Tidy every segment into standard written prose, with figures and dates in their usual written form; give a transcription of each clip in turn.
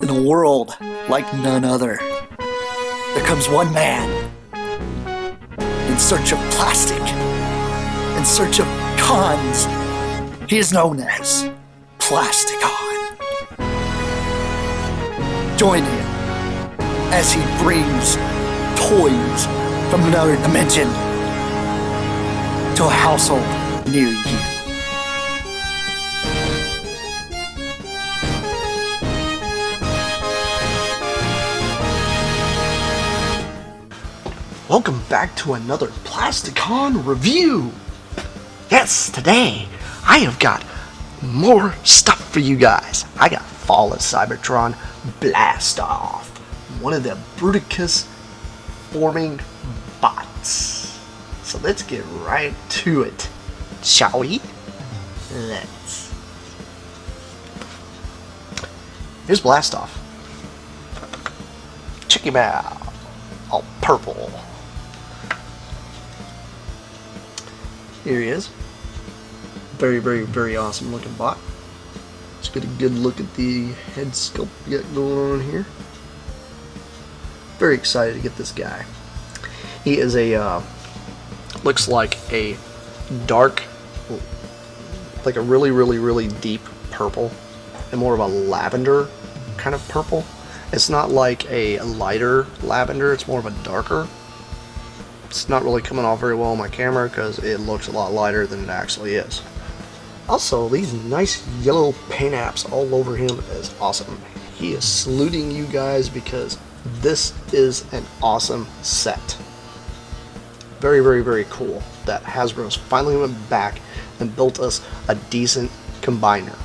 In a world like none other, there comes one man in search of plastic, in search of cons. He is known as Plasticon. Join him as he brings toys from another dimension to a household near you. Welcome back to another Plasticon review. Yes, today I have got more stuff for you guys. I got Fall of Cybertron Blast Off, one of the Bruticus forming bots. So let's get right to it, shall we? Let's. Here's Blast Off. Check him out. All purple. Here he is. Very, very, very awesome looking bot. Let's get a good look at the head sculpt we got going on here. Very excited to get this guy. He is a, looks like a dark, like a really, really, really deep purple, and more of a lavender kind of purple. It's not like a lighter lavender, it's more of a darker. It's not really coming off very well on my camera because it looks a lot lighter than it actually is. Also, these nice yellow paint apps all over him is awesome. He is saluting you guys because this is an awesome set. Very, very, very cool that Hasbro's finally went back and built us a decent combiner.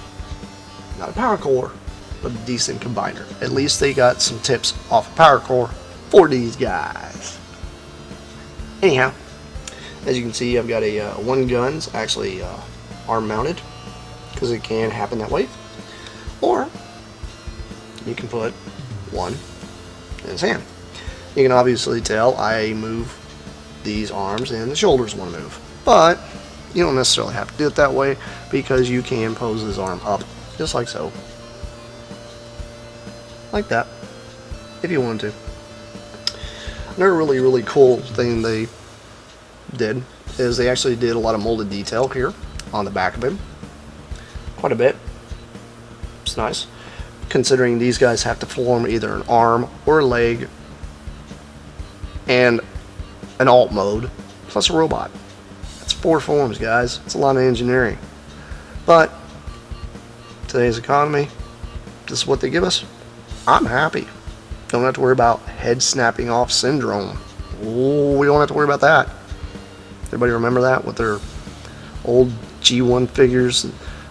Not a power core, but a decent combiner. At least they got some tips off of power core for these guys. Anyhow, as you can see, I've got a one guns actually arm mounted because it can happen that way, or you can put one in his hand. You can obviously tell I move these arms and the shoulders want to move, but you don't necessarily have to do it that way because you can pose his arm up just like so, like that, if you wanted to. Another really, really cool thing they did is they actually did a lot of molded detail here on the back of him. Quite a bit. It's nice, considering these guys have to form either an arm or a leg and an alt mode plus a robot. That's 4 forms, guys. It's a lot of engineering. But today's economy, this is what they give us. I'm happy. Don't have to worry about head snapping off syndrome. Oh, we don't have to worry about that. Everybody remember that with their old G1 figures?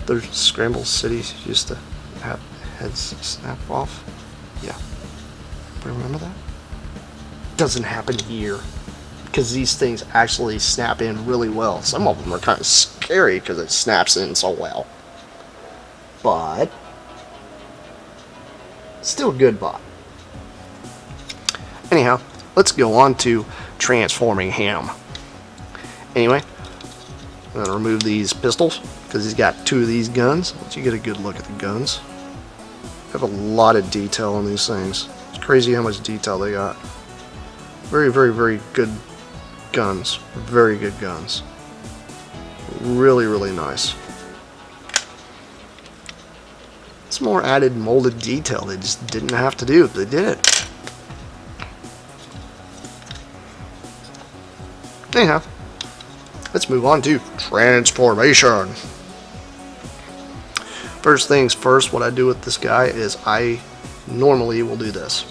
Their Scramble Cities used to have heads snap off. Yeah. Everybody remember that? Doesn't happen here because these things actually snap in really well. Some of them are kind of scary because it snaps in so well. But still a good bot. Anyhow, let's go on to transforming him. Anyway, I'm going to remove these pistols because he's got 2 of these guns. Let you get a good look at the guns. They have a lot of detail on these things. It's crazy how much detail they got. Very, very, very good guns. Very good guns. Really, really nice. It's more added molded detail they just didn't have to do. They did it. Anyhow, let's move on to transformation. First things first, what I do with this guy is I normally will do this.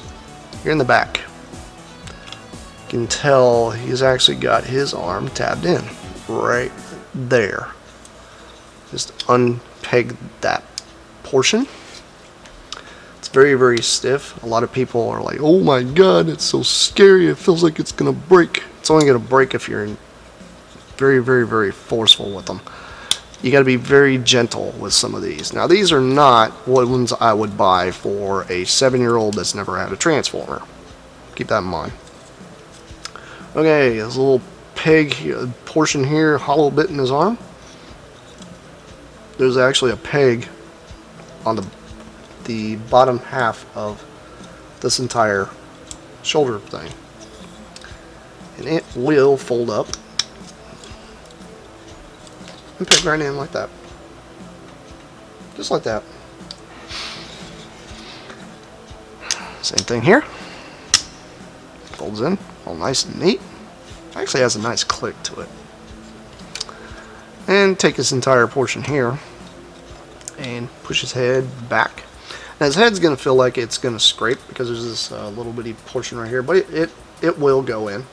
Here in the back, you can tell he's actually got his arm tabbed in right there. Just unpeg that portion. It's very, very stiff. A lot of people are like, oh my god, it's so scary, it feels like it's gonna break. It's only gonna break if you're very, very, very forceful with them. You got to be very gentle with some of these. Now, these are not ones I would buy for a 7-year-old that's never had a transformer. Keep that in mind. Okay, there's a little peg here, portion here, hollow bit in his arm. There's actually a peg on the the bottom half of this entire shoulder thing. And it will fold up and peg right in like that. Just like that. Same thing here. Folds in, all nice and neat. Actually has a nice click to it. And take this entire portion here and push his head back. Now his head's going to feel like it's going to scrape because there's this little bitty portion right here, but it will go in.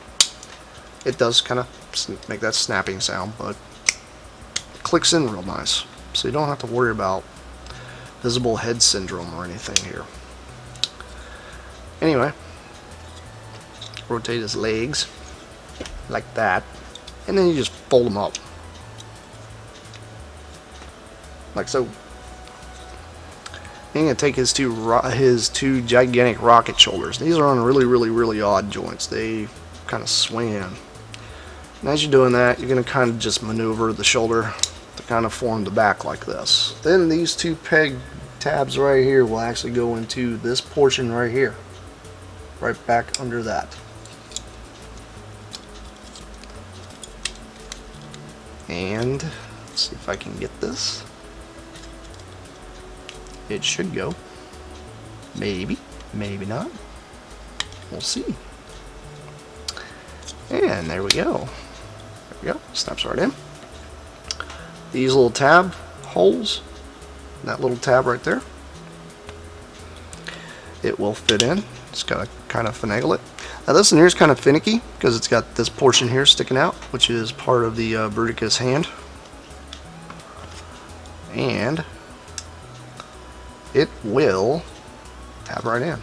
It does kind of make that snapping sound, but it clicks in real nice. So you don't have to worry about visible head syndrome or anything here. Anyway, rotate his legs like that, and then you just fold them up like so. Then you're going to take his two gigantic rocket shoulders. These are on really odd joints. They kind of swing in. And as you're doing that, you're going to kind of just maneuver the shoulder to kind of form the back like this. Then these two peg tabs right here will actually go into this portion right here. Right back under that. And let's see if I can get this. It should go. Maybe, maybe not. We'll see. And there we go. There we go. Snaps right in. These little tab holes, that little tab right there, it will fit in. Just gotta kind of finagle it. Now this one here is kind of finicky because it's got this portion here sticking out, which is part of the Bruticus hand. And it will tab right in.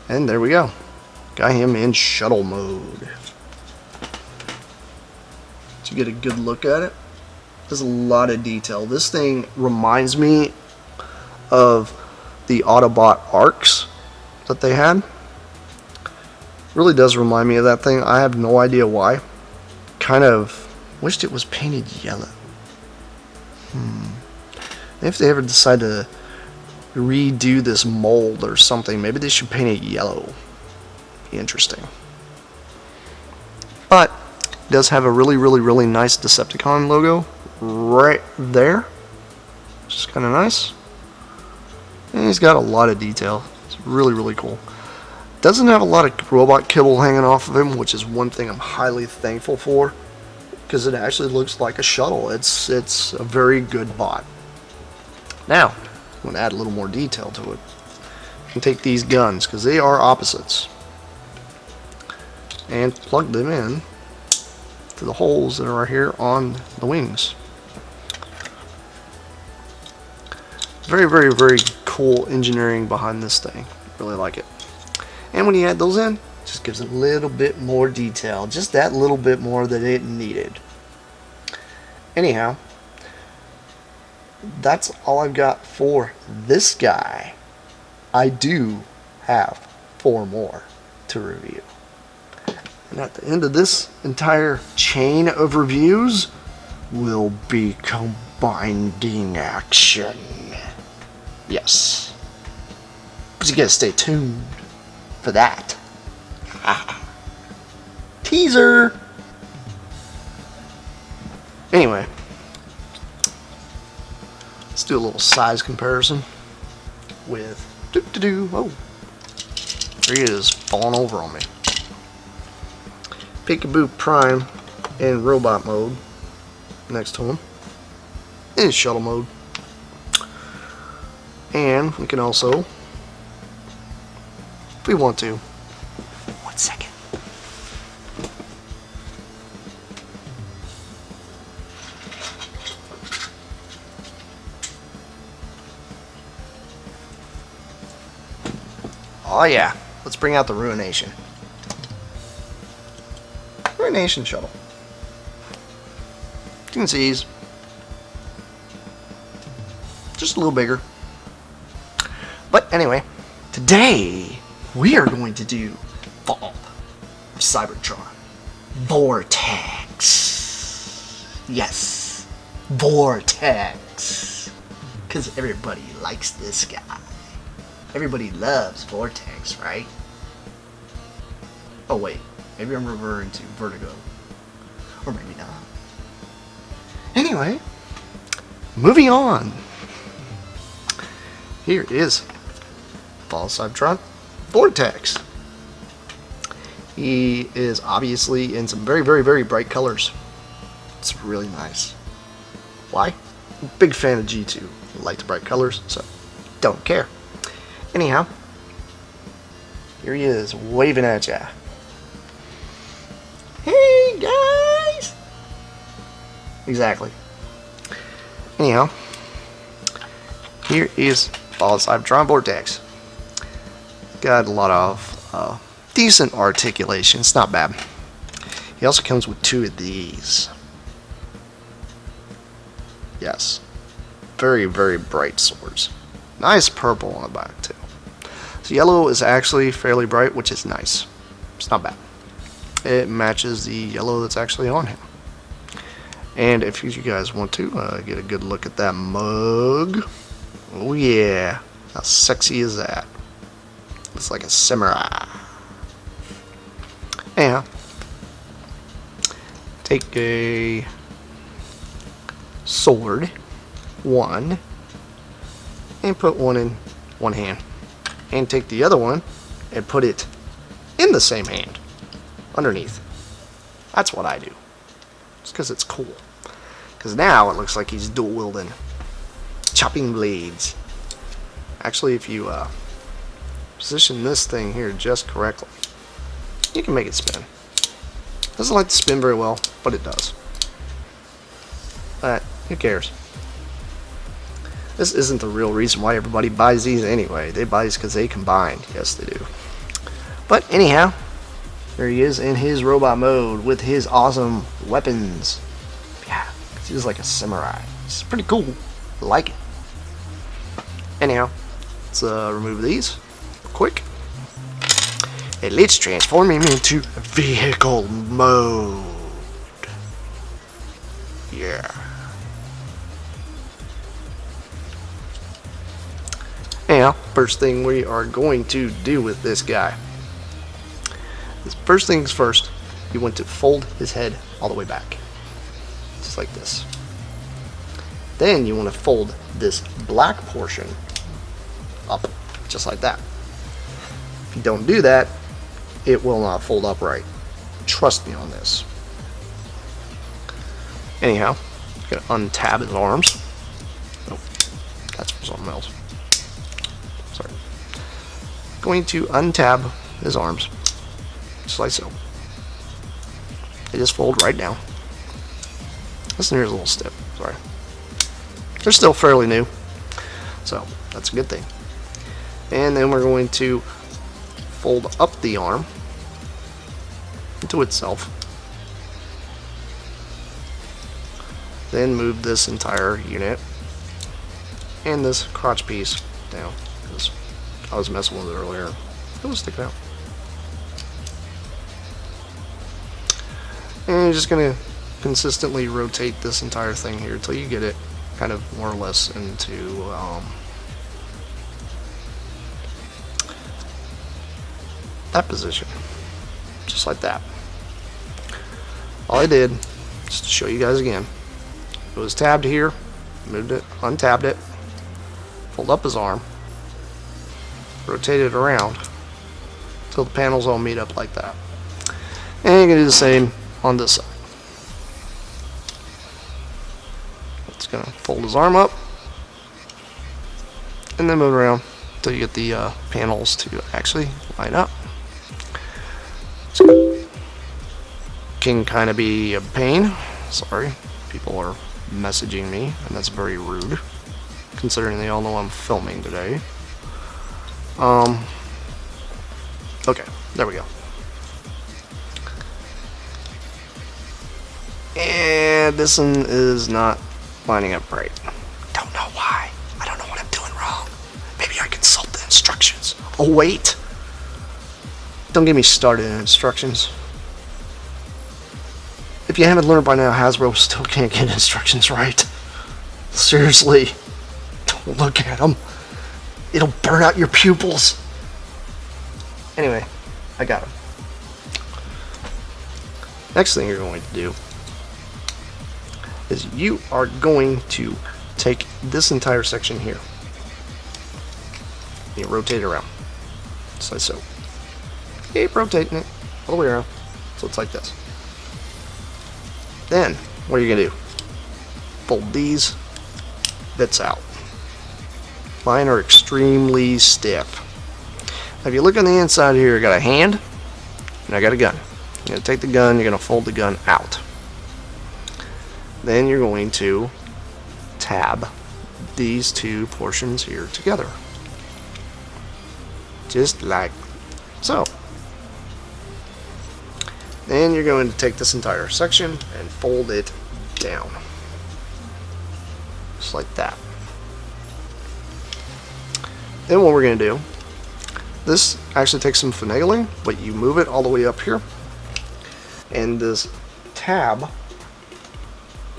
And there we go. Got him in shuttle mode. To get a good look at it, there's a lot of detail. This thing reminds me of the Autobot arcs that they had. Really does remind me of that thing. I have no idea why. Kind of wished it was painted yellow. If they ever decide to redo this mold or something, maybe they should paint it yellow. Interesting. But it does have a really nice Decepticon logo right there, which is kind of nice. And he's got a lot of detail. It's really cool. Doesn't have a lot of robot kibble hanging off of him, which is one thing I'm highly thankful for, because it actually looks like a shuttle. It's a very good bot. Now, I'm going to add a little more detail to it. You can take these guns, because they are opposites, and plug them in to the holes that are right here on the wings. Very cool engineering behind this thing. Really like it. And when you add those in, it just gives it a little bit more detail. Just that little bit more that it needed. Anyhow, that's all I've got for this guy. I do have 4 more to review. And at the end of this entire chain of reviews will be combining action. Yes. But you gotta stay tuned for that. Teaser! Anyway, let's do a little size comparison with oh, there he is, falling over on me. Peekaboo Prime in robot mode next to him in shuttle mode. And we can also, if we want to, 1 second. Oh yeah, let's bring out the Ruination. Ruination shuttle. You can see he's just a little bigger. But anyway, today we are going to do Fall of Cybertron. Vortex. Yes, Vortex. Because everybody likes this guy. Everybody loves Vortex, right? Oh wait, maybe I'm referring to Vertigo. Or maybe not. Anyway, moving on. Here is Fall Cybertron Vortex. He is obviously in some very, very, very bright colors. It's really nice. Why? Big fan of G2. Like the bright colors, so don't care. Anyhow, here he is, waving at ya. Hey guys! Exactly. Anyhow, here is Fall Cybertron Vortex. Got a lot of decent articulation. It's not bad. He also comes with 2 of these. Yes. Very, very bright swords. Nice purple on the back too. So yellow is actually fairly bright, which is nice. It's not bad. It matches the yellow that's actually on him. And if you guys want to get a good look at that mug. Oh yeah. How sexy is that? Looks like a samurai. Anyhow. Take a sword. 1 and put one in one hand, and take the other one and put it in the same hand underneath. That's what I do. It's because it's cool. Because now it looks like he's dual wielding chopping blades. Actually, if you position this thing here just correctly, you can make it spin. Doesn't like to spin very well, but it does. But who cares? This isn't the real reason why everybody buys these anyway. They buy these because they combine. Yes, they do. But anyhow, there he is in his robot mode with his awesome weapons. Yeah, he's like a samurai. It's pretty cool. I like it. Anyhow, let's remove these quick. And let's transform him into vehicle mode. Yeah. Now, first thing we are going to do with this guy. First things first, you want to fold his head all the way back. Just like this. Then you want to fold this black portion up, just like that. If you don't do that, it will not fold up right. Trust me on this. Anyhow, I'm going to untab his arms. Oh, that's for something else. Sorry. Going to untab his arms, just like so. They just fold right down. Listen, here's a little stiff. Sorry. They're still fairly new, so that's a good thing. And then we're going to fold up the arm into itself. Then move this entire unit and this crotch piece down, because I was messing with it earlier. It was sticking out. And you're just going to consistently rotate this entire thing here until you get it kind of more or less into that position. Just like that. All I did, just to show you guys again, it was tabbed here, moved it, untabbed it, fold up his arm, rotate it around until the panels all meet up like that. And you're going to do the same on this side. It's going to fold his arm up and then move it around until you get the panels to actually line up. So, can kind of be a pain. Sorry, people are messaging me, and that's very rude, considering they all know I'm filming today. Okay, there we go. And this one is not lining up right. Don't know why. I don't know what I'm doing wrong. Maybe I consult the instructions. Oh wait, don't get me started in instructions. If you haven't learned by now, Hasbro still can't get instructions right. Seriously. Don't Look at them. It'll burn out your pupils. Anyway, I got them. Next thing you're going to do is you are going to take this entire section here. You rotate it around. Just like so. Keep rotating it all the way around. So it's like this. Then, what are you going to do? Fold these bits out. Mine are extremely stiff. Now, if you look on the inside here, I got a hand and I got a gun. You're going to take the gun, you're going to fold the gun out. Then you're going to tab these two portions here together. Just like so. Then you're going to take this entire section and fold it down. Just like that. Then what we're going to do, this actually takes some finagling, but you move it all the way up here. And this tab,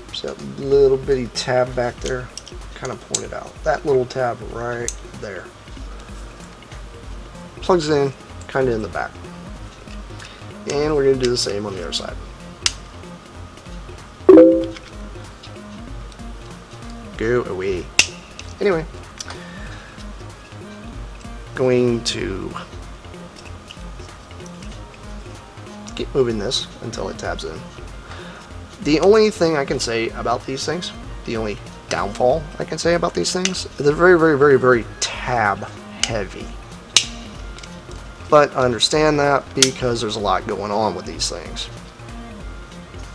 there's that little bitty tab back there, kind of pointed out. That little tab right there. Plugs in, kind of in the back. And we're going to do the same on the other side. Go away. Anyway, going to keep moving this until it tabs in. The only thing I can say about these things, the only downfall I can say about these things, they're very, very, very, very tab heavy. But I understand that because there's a lot going on with these things.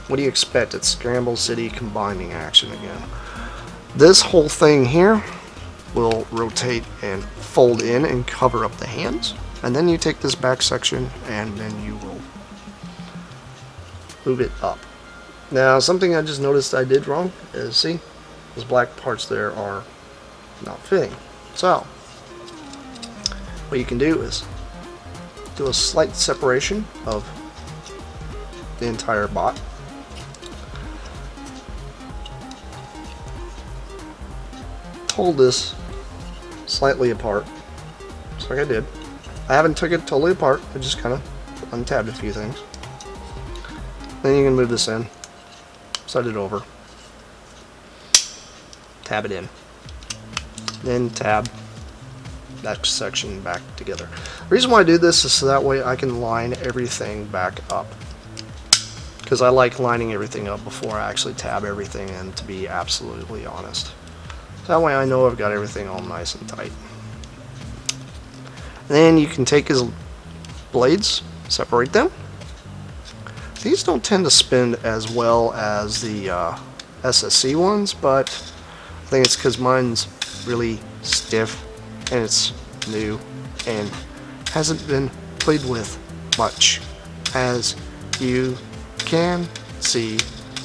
What do you expect? It's Scramble City combining action again. This whole thing here will rotate and fold in and cover up the hands. And then you take this back section and then you will move it up. Now, something I just noticed I did wrong is, see, those black parts there are not fitting. So, what you can do is do a slight separation of the entire bot. Hold this slightly apart, just like I did. I haven't took it totally apart, I just kind of untabbed a few things. Then you can move this in, slide it over, tab it in, then tab that section back together. The reason why I do this is so that way I can line everything back up, because I like lining everything up before I actually tab everything in, to be absolutely honest. That way I know I've got everything all nice and tight. Then you can take his blades, separate them. These don't tend to spin as well as the SSC ones, but I think it's because mine's really stiff and it's new and hasn't been played with much. As you can see,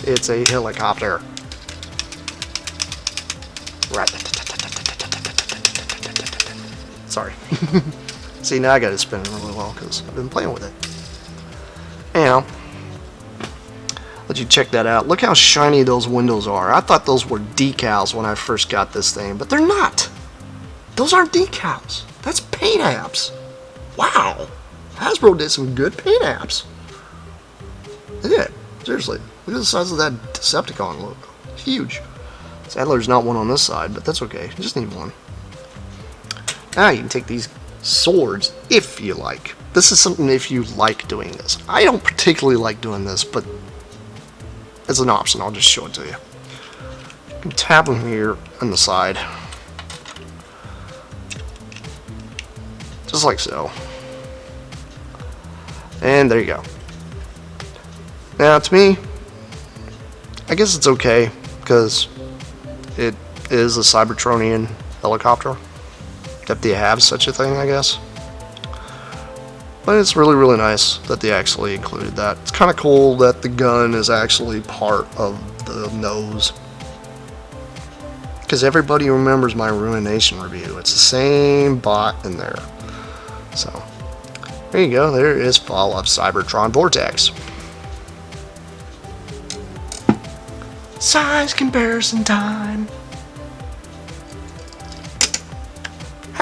it's a helicopter. Sorry. See, now I got it spinning really well because I've been playing with it. Anyhow, let you check that out. Look how shiny those windows are. I thought those were decals when I first got this thing, but they're not. Those aren't decals. That's paint apps. Wow. Hasbro did some good paint apps. They did. Seriously. Look at the size of that Decepticon logo. Huge. Sadly, there's not one on this side, but that's okay. You just need one. Now you can take these swords if you like. This is something if you like doing this. I don't particularly like doing this, but it's an option. I'll just show it to you. You can tap them here on the side. Just like so. And there you go. Now, to me, I guess it's okay, because it is a Cybertronian helicopter. If they have such a thing, I guess. But it's really, really nice that they actually included that. It's kind of cool that the gun is actually part of the nose. Because everybody remembers my Ruination review. It's the same bot in there. So, there you go. There is Fall of Cybertron Vortex. Size comparison time.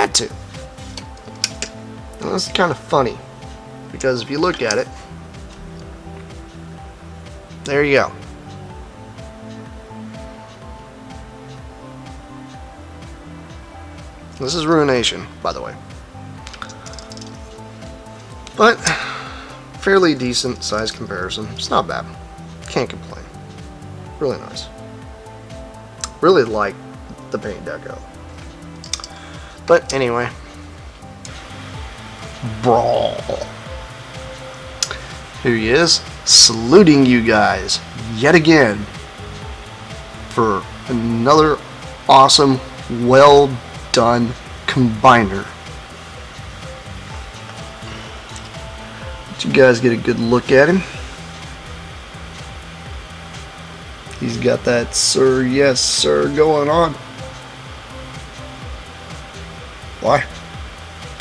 had to. And that's kind of funny, because if you look at it, there you go. This is Ruination, by the way. But fairly decent size comparison. It's not bad. Can't complain. Really nice. Really like the paint deco. But anyway. Brawl. Here he is, saluting you guys yet again for another awesome, well done combiner. Let you guys get a good look at him. He's got that sir, yes sir going on. Why?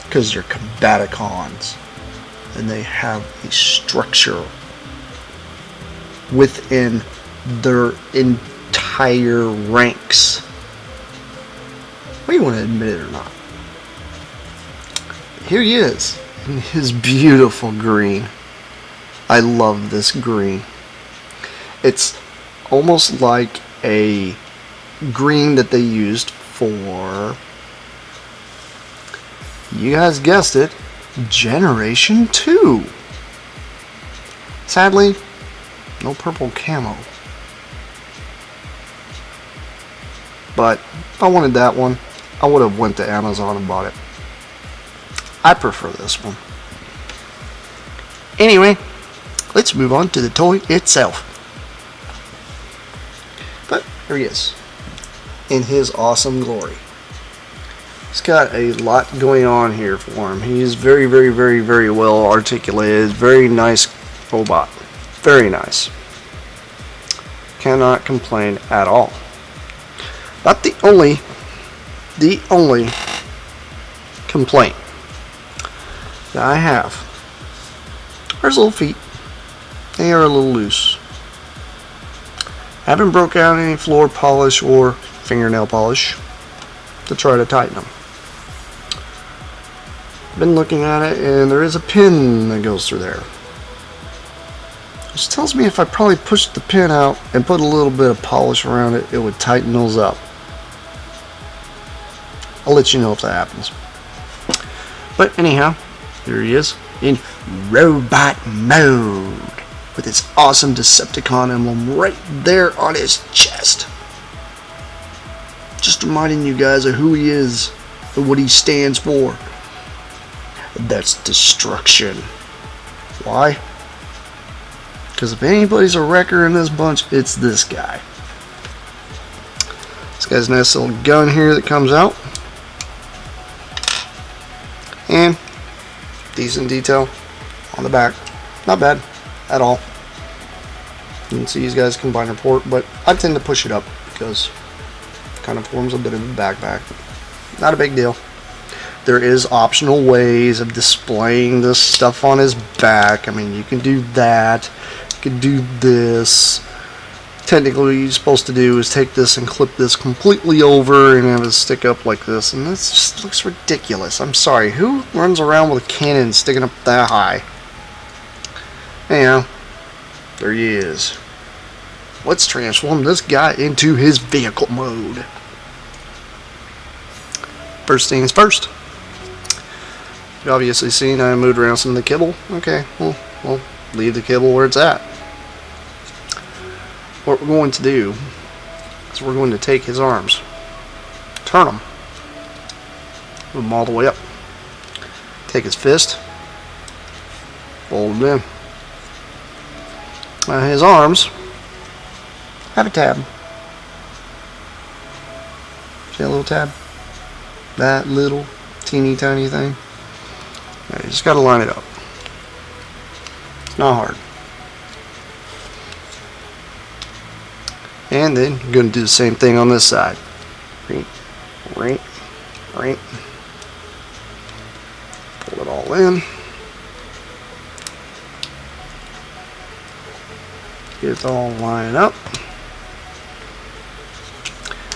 Because they're Combaticons and they have a structure within their entire ranks. Whether you want to admit it or not. Here he is in his beautiful green. I love this green. It's almost like a green that they used for, you guys guessed it, Generation 2. Sadly, no purple camo. But if I wanted that one, I would have went to Amazon and bought it. I prefer this one. Anyway, let's move on to the toy itself. But here he is, in his awesome glory. He's got a lot going on here for him. He's very, very, very, very well articulated. Very nice robot. Very nice. Cannot complain at all. Not the only complaint that I have are his little feet. They are a little loose. I haven't broke out any floor polish or fingernail polish to try to tighten them. Been looking at it, and there is a pin that goes through there, which tells me if I probably pushed the pin out and put a little bit of polish around it, it would tighten those up. I'll let you know if that happens. But anyhow, there he is in robot mode with his awesome Decepticon emblem right there on his chest. Just reminding you guys of who he is and what he stands for. That's destruction. Why? Because if anybody's a wrecker in this bunch, it's this guy. This guy's nice little gun here that comes out. And decent detail on the back. Not bad at all. You can see these guys combiner port, but I tend to push it up because it kind of forms a bit of a backpack. Not a big deal. There is optional ways of displaying this stuff on his back. I mean, you can do that. You can do this. Technically, what you're supposed to do is take this and clip this completely over and have it stick up like this. And this just looks ridiculous. I'm sorry. Who runs around with a cannon sticking up that high? Anyhow, there he is. Let's transform this guy into his vehicle mode. First things first. You've obviously seen I moved around some of the kibble. Okay, we'll leave the kibble where it's at. What we're going to do is we're going to take his arms, turn them, move them all the way up, take his fist, fold it in. Now his arms have a tab. See that little tab? That little teeny tiny thing? Now you just got to line it up. It's not hard. And then you're going to do the same thing on this side. Right. Pull it all in. Get it all lined up.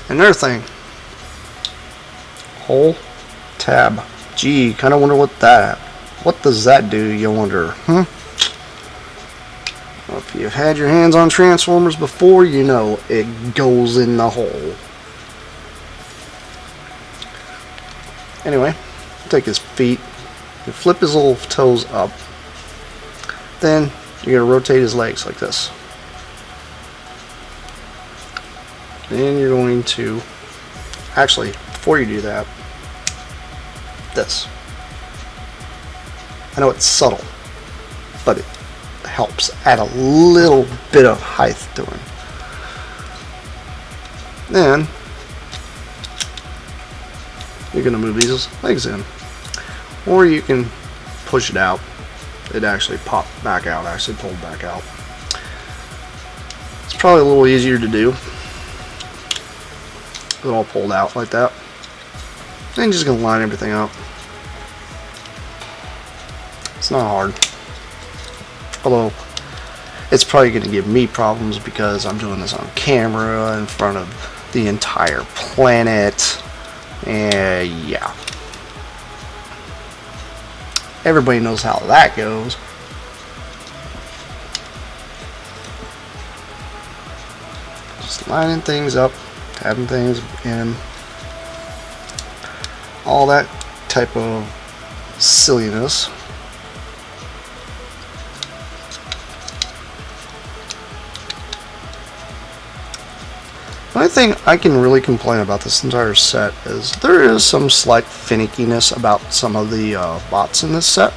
Another thing. Hole tab. Gee, kind of wonder what does that do, you wonder, huh? Well, if you've had your hands on Transformers before, you know it goes in the hole. Anyway, take his feet, you flip his little toes up, then you're going to rotate his legs like this. Then you're going to, actually, before you do that, this. I know it's subtle, but it helps add a little bit of height to him. Then you're going to move these legs in, or you can push it out. It actually popped back out, actually pulled back out. It's probably a little easier to do. It all pulled out like that. Then you're just going to line everything up. It's not hard. Although, it's probably going to give me problems because I'm doing this on camera in front of the entire planet. And yeah. Everybody knows how that goes. Just lining things up, tabbing things in. All that type of silliness. The only thing I can really complain about this entire set is there is some slight finickiness about some of the bots in this set.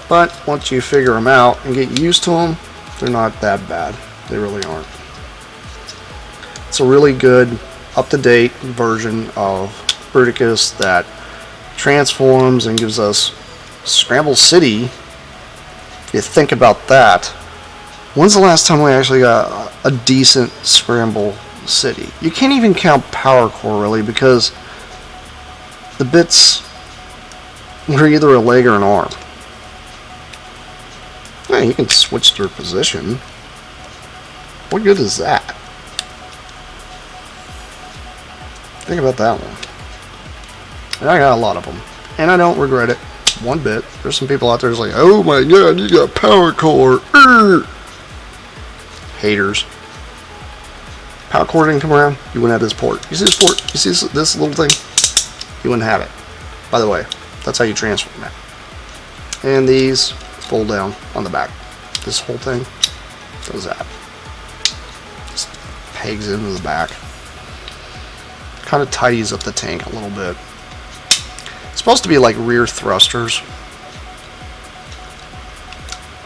But once you figure them out and get used to them, they're not that bad. They really aren't. It's a really good, up-to-date version of Bruticus that transforms and gives us Scramble City. If you think about that, when's the last time we actually got a decent Scramble City? You can't even count Power Core really, because the bits were either a leg or an arm. Yeah, you can switch their position. What good is that? Think about that one. And I got a lot of them, and I don't regret it one bit. There's some people out there who's like, oh my god, you got Power Core. Haters. Power Core didn't come around, you wouldn't have this port. You see this port? You see this little thing? You wouldn't have it. By the way, that's how you transform it. And these fold down on the back. This whole thing does that. Just pegs into the back. Kind of tidies up the tank a little bit. It's supposed to be like rear thrusters,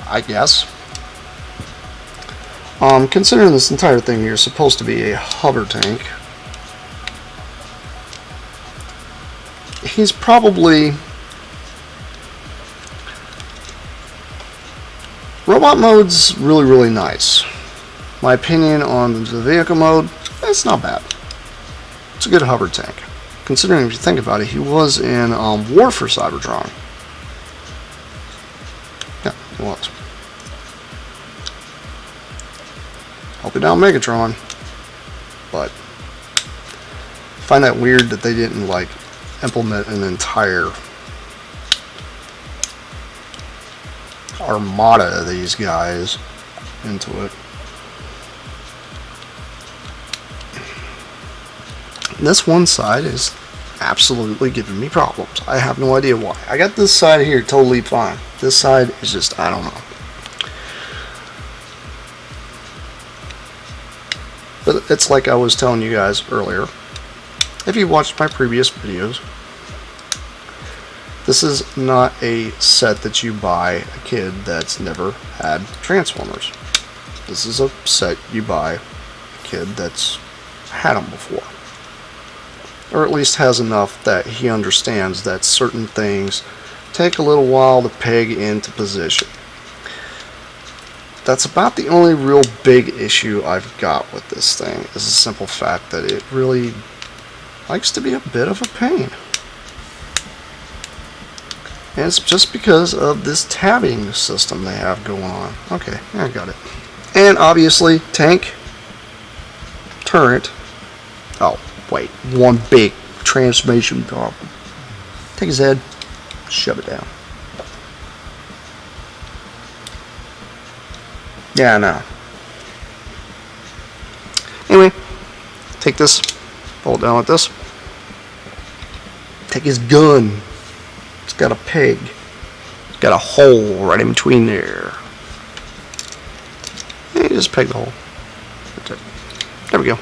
I guess. Considering this entire thing here is supposed to be a hover tank, he's probably... Robot mode's really nice. My opinion on the vehicle mode, it's not bad. It's a good hover tank. Considering, if you think about it, he was in War for Cybertron. Yeah, he was. Helping out Megatron. But I find that weird that they didn't like implement an entire armada of these guys into it. This one side is absolutely giving me problems. I have no idea why. I got this side here totally fine. This side is just, I don't know. But it's like I was telling you guys earlier. If you watched my previous videos, this is not a set that you buy a kid that's never had Transformers. This is a set you buy a kid that's had them before. Or at least has enough that he understands that certain things take a little while to peg into position. That's about the only real big issue I've got with this thing, is the simple fact that it really likes to be a bit of a pain. And it's just because of this tabbing system they have going on. Okay, I got it. And obviously, tank, turret. Oh, wait, one big transformation problem. Take his head, shove it down. Yeah, I know. Anyway, take this, pull it down like this. Take his gun. It's got a peg. It's got a hole right in between there. And you just peg the hole. That's it. There we go.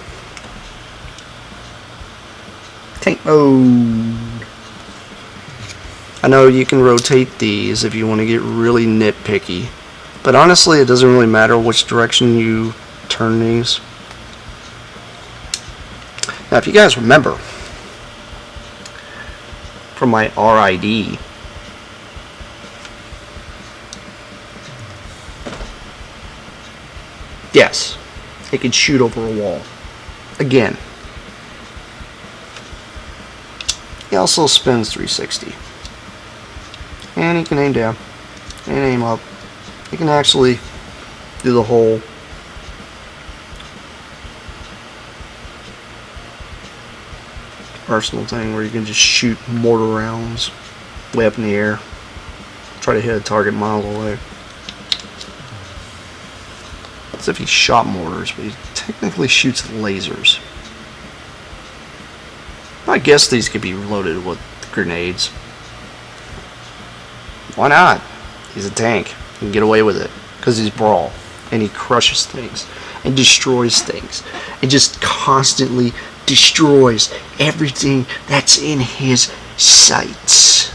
Tank mode. I know you can rotate these if you want to get really nitpicky, but honestly it doesn't really matter which direction you turn these. Now if you guys remember from my RID, yes, it can shoot over a wall. Again, he also spins 360. And he can aim down and aim up. He can actually do the whole arsenal thing where you can just shoot mortar rounds way up in the air, try to hit a target miles away. As if he shot mortars, but he technically shoots lasers. I guess these could be loaded with grenades. Why not? He's a tank. He can get away with it because he's Brawl, and he crushes things and destroys things and just constantly destroys everything that's in his sights.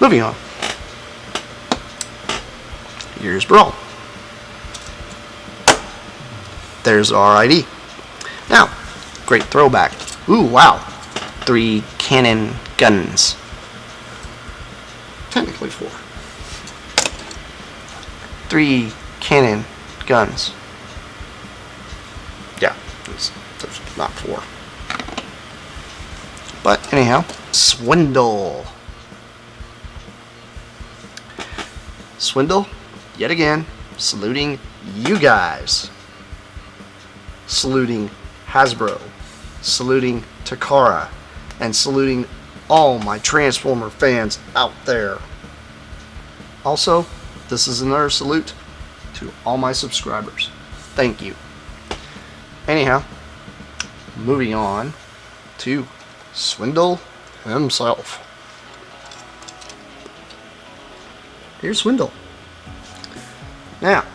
Moving on. Here's Brawl. There's RID. Now, great throwback. Ooh, wow. 3 cannon guns. Technically 4. 3 cannon guns. Yeah, there's not 4. But anyhow, Swindle. Swindle, yet again, saluting you guys. Saluting Hasbro. Saluting Takara. And saluting all my Transformer fans out there. Also, this is another salute to all my subscribers. Thank you. Anyhow, moving on to Swindle himself. Here's Swindle. Now,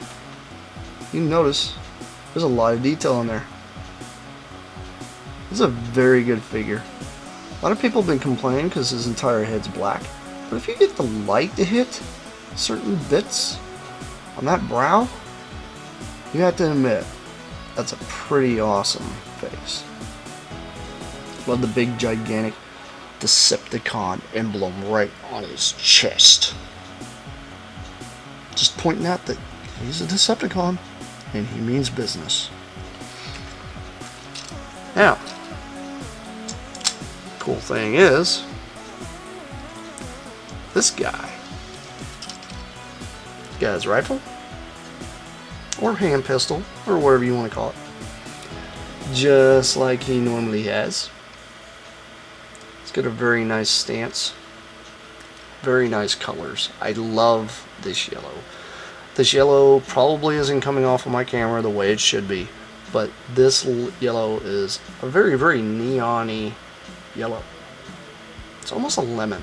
you notice there's a lot of detail in there. This is a very good figure. A lot of people have been complaining because his entire head's black. But if you get the light to hit certain bits on that brow, you have to admit, that's a pretty awesome face. Love the big, gigantic Decepticon emblem right on his chest. Just pointing out that he's a Decepticon and he means business. Now, cool thing is, this guy got his rifle, or hand pistol, or whatever you want to call it, just like he normally has. It's got a very nice stance, very nice colors. I love this yellow. This yellow probably isn't coming off of my camera the way it should be, but this yellow is a very, very neon-y yellow. It's almost a lemon.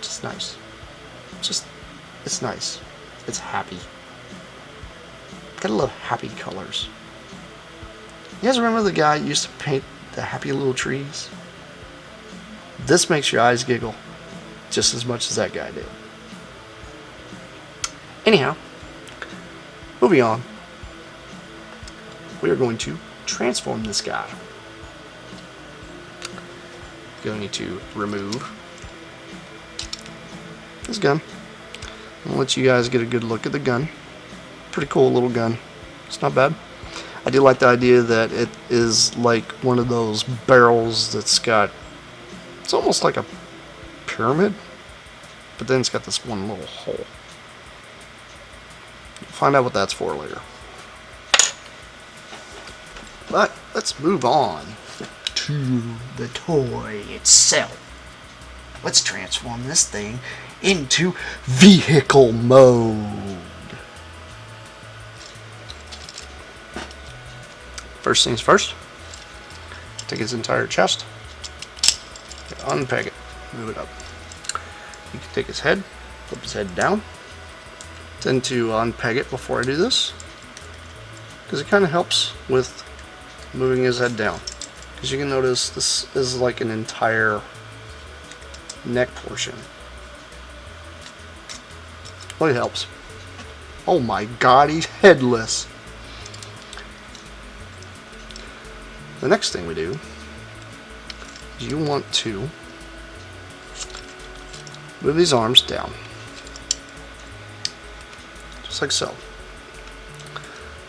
Just nice. It's nice. It's happy. Gotta love happy colors. You guys remember the guy who used to paint the happy little trees? This makes your eyes giggle just as much as that guy did. Anyhow, moving on. We are going to transform this guy. Going to remove this gun. I'll let you guys get a good look at the gun. Pretty cool little gun. It's not bad. I do like the idea that it is like one of those barrels that's got, it's almost like a pyramid, but then it's got this one little hole. Find out what that's for later. But let's move on to the toy itself. Let's transform this thing into vehicle mode. First things first, take its entire chest, unpeg it, move it up. You can take his head, flip his head down. Tend to unpeg it before I do this, because it kind of helps with moving his head down. Because you can notice this is like an entire neck portion. Really helps. Oh my god, he's headless. The next thing we do is you want to move these arms down. Just like so.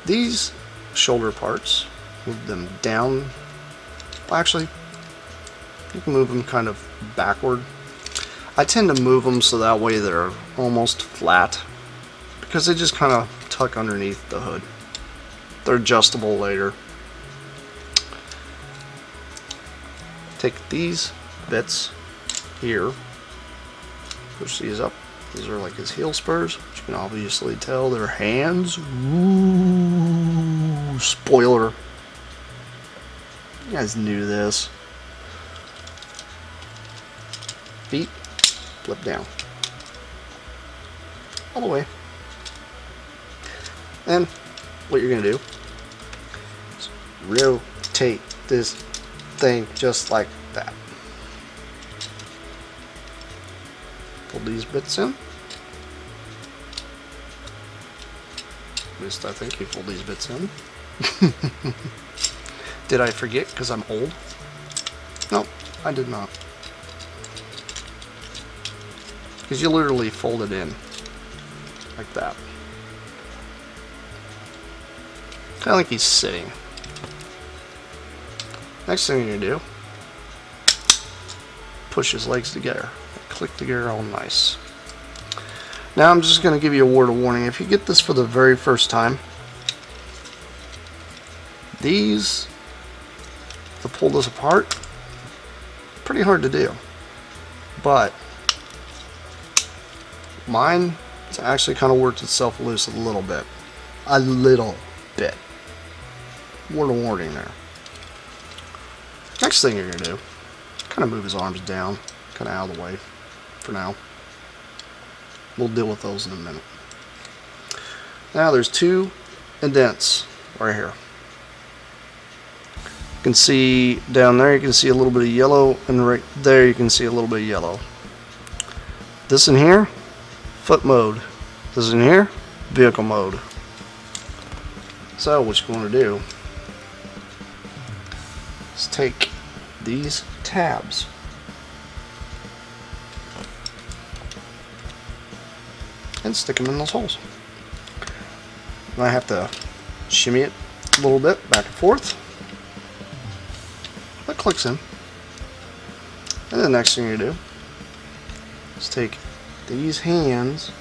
These shoulder parts, move them down. Well, actually, you can move them kind of backward. I tend to move them so that way they're almost flat, because they just kind of tuck underneath the hood. They're adjustable later. Take these bits here, push these up. These are like his heel spurs, which you can obviously tell they're hands. Ooh, spoiler. You guys knew this. Feet, flip down. All the way. And what you're going to do is rotate this thing just like that. Pull these bits in. At least I think you pull these bits in. Did I forget because I'm old? No, I did not. Because you literally fold it in like that. Kind of like he's sitting. Next thing you're going to do, push his legs together. Click together all nice. Now I'm just going to give you a word of warning. If you get this for the very first time, these, to pull this apart, pretty hard to do. But mine has actually kind of worked itself loose a little bit. A little bit. Word of warning there. Next thing you're going to do, kind of move his arms down, kind of out of the way for now. We'll deal with those in a minute. Now there's two indents right here. You can see down there, you can see a little bit of yellow, and right there you can see a little bit of yellow. This in here, foot mode. This in here, vehicle mode. So what you want to do is take these tabs and stick them in those holes. And I have to shimmy it a little bit back and forth. That clicks in. And the next thing you do is take these hands,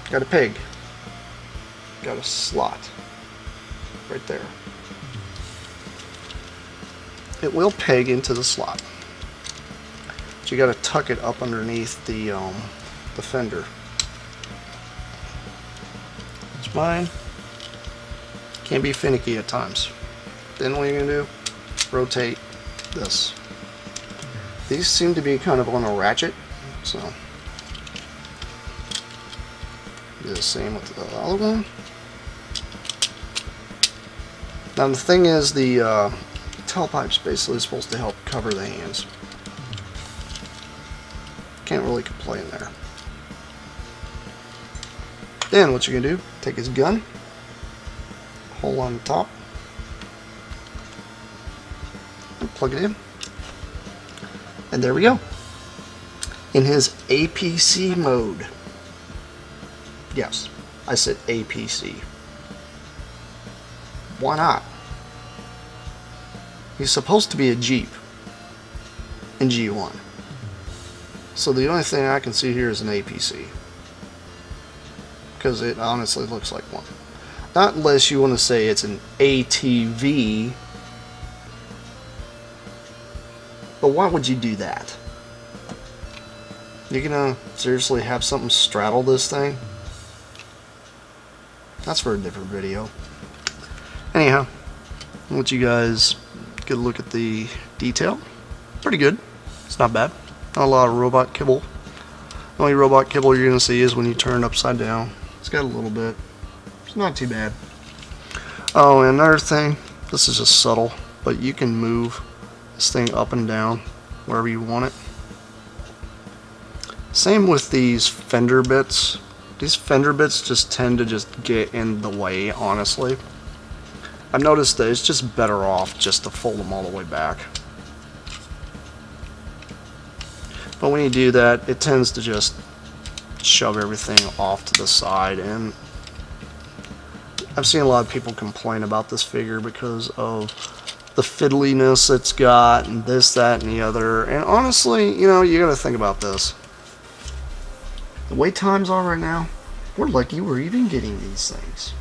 got a peg, got a slot right there. It will peg into the slot. But you got to tuck it up underneath the fender. It's mine. Can be finicky at times. Then what you're going to do, rotate this. These seem to be kind of on a ratchet, so do the same with the other one. Now the thing is, the tailpipe's basically supposed to help cover the hands. Can't really complain there. Then what you're gonna do, take his gun, hole on the top, and plug it in. And there we go. In his APC mode. Yes, I said APC. Why not? He's supposed to be a Jeep in G1. So the only thing I can see here is an APC. Because it honestly looks like one. Not unless you want to say it's an ATV. But why would you do that? You're gonna seriously have something straddle this thing? That's for a different video. Anyhow, I'll let you guys get a look at the detail. Pretty good. It's not bad. Not a lot of robot kibble. The only robot kibble you're gonna see is when you turn it upside down. It's got a little bit. It's not too bad. Oh, and another thing, this is just subtle, but you can move this thing up and down wherever you want it. Same with these fender bits. These fender bits just tend to just get in the way, honestly. I've noticed that it's just better off just to fold them all the way back. But when you do that, it tends to just shove everything off to the side, and I've seen a lot of people complain about this figure because of the fiddliness it's got and this, that, and the other. And honestly, you know, you gotta think about this. The way times are right now, we're lucky we're even getting these things.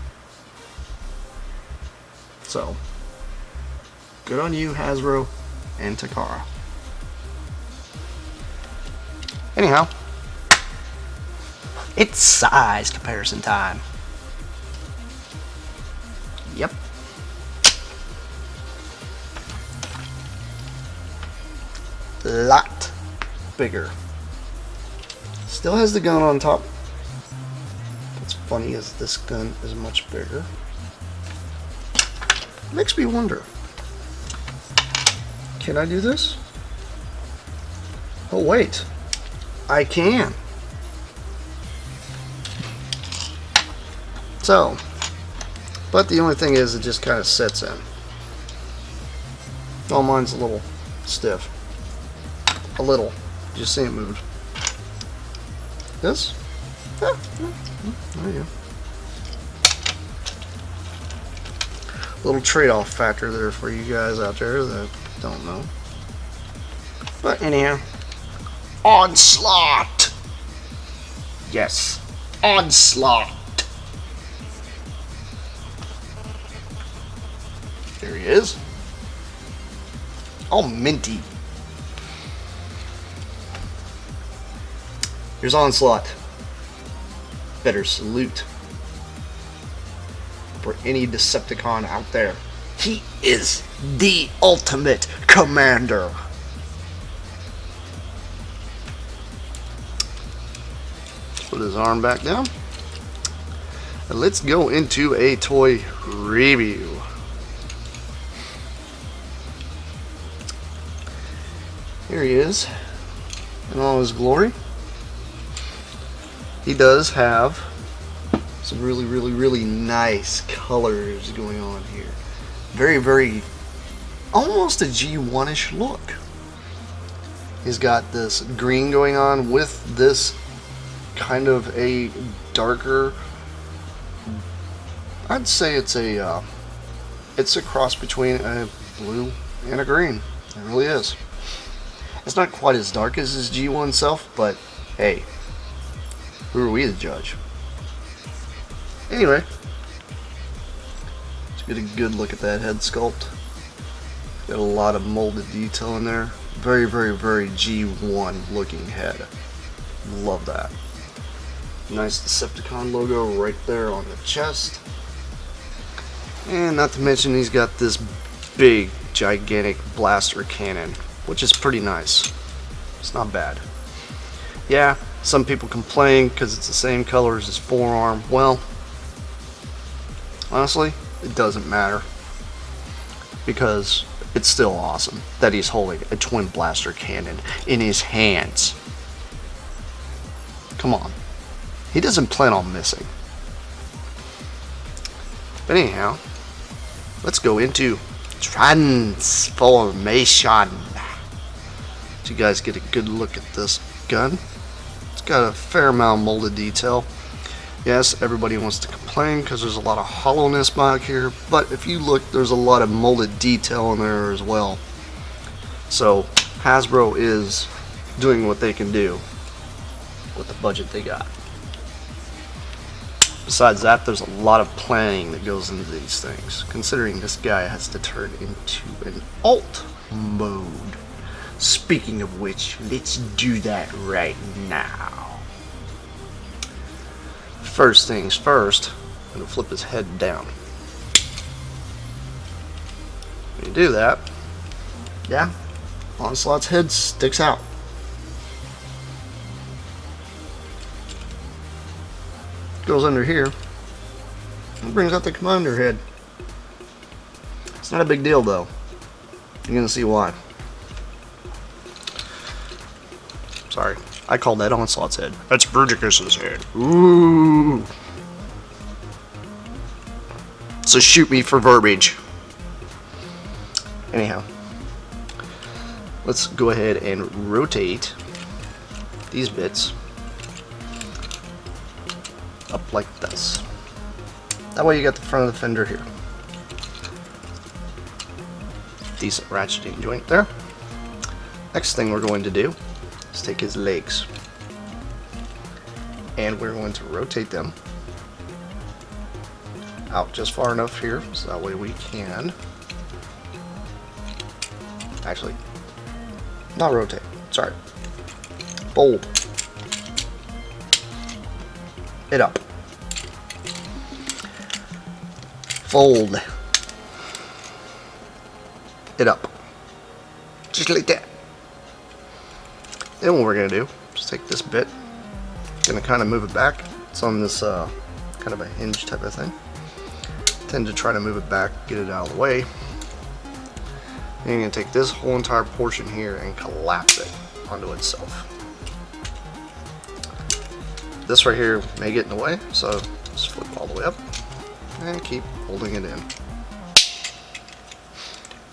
So, good on you, Hasbro and Takara. Anyhow, it's size comparison time. Yep. Lot bigger. Still has the gun on top. What's funny is this gun is much bigger. Makes me wonder, can I do this? Oh wait, I can. So, but the only thing is it just kind of sits in. Oh, mine's a little stiff. A little. Just see it move. This? Yeah. There you go. Little trade-off factor there for you guys out there that don't know. But anyhow, Onslaught! Yes, Onslaught! There he is. All minty. Here's Onslaught. Better salute for any Decepticon out there. He is the ultimate commander. Put his arm back down. And let's go into a toy review. Here he is in all his glory. He does have some really nice colors going on here. Very almost a G1-ish look. He's got this green going on with this kind of a darker, I'd say it's a cross between a blue and a green. It really is. It's not quite as dark as his G1 self, but hey, who are we to judge? Anyway, let's get a good look at that head sculpt. Got a lot of molded detail in there. Very G1 looking head. Love that. Nice Decepticon logo right there on the chest. And not to mention he's got this big, gigantic blaster cannon, which is pretty nice. It's not bad. Yeah, some people complain because it's the same color as his forearm. Well, honestly, it doesn't matter, because it's still awesome that he's holding a twin blaster cannon in his hands. Come on. He doesn't plan on missing. But anyhow, let's go into transformation. So you guys get a good look at this gun. It's got a fair amount of molded detail. Yes, everybody wants to complain because there's a lot of hollowness back here, but if you look, there's a lot of molded detail in there as well. So Hasbro is doing what they can do with the budget they got. Besides that, there's a lot of planning that goes into these things, considering this guy has to turn into an alt mode. Speaking of which, let's do that right now. First things first, I'm going to flip his head down. When you do that, yeah, Onslaught's head sticks out. Goes under here and brings out the commander head. It's not a big deal though. You're gonna see why. Sorry, I called that Onslaught's head. That's Bruticus's head. Ooh. So shoot me for verbiage. Anyhow, let's go ahead and rotate these bits up like this. That way you got the front of the fender here. Decent ratcheting joint there. Next thing we're going to do is take his legs and we're going to rotate them out just far enough here so that way we can actually not rotate, sorry, fold it up. Fold it up. Just like that. Then what we're going to do is take this bit, going to kind of move it back. It's on this kind of a hinge type of thing. Tend to try to move it back, get it out of the way. And you're going to take this whole entire portion here and collapse it onto itself. This right here may get in the way, so just flip all the way up and keep holding it in.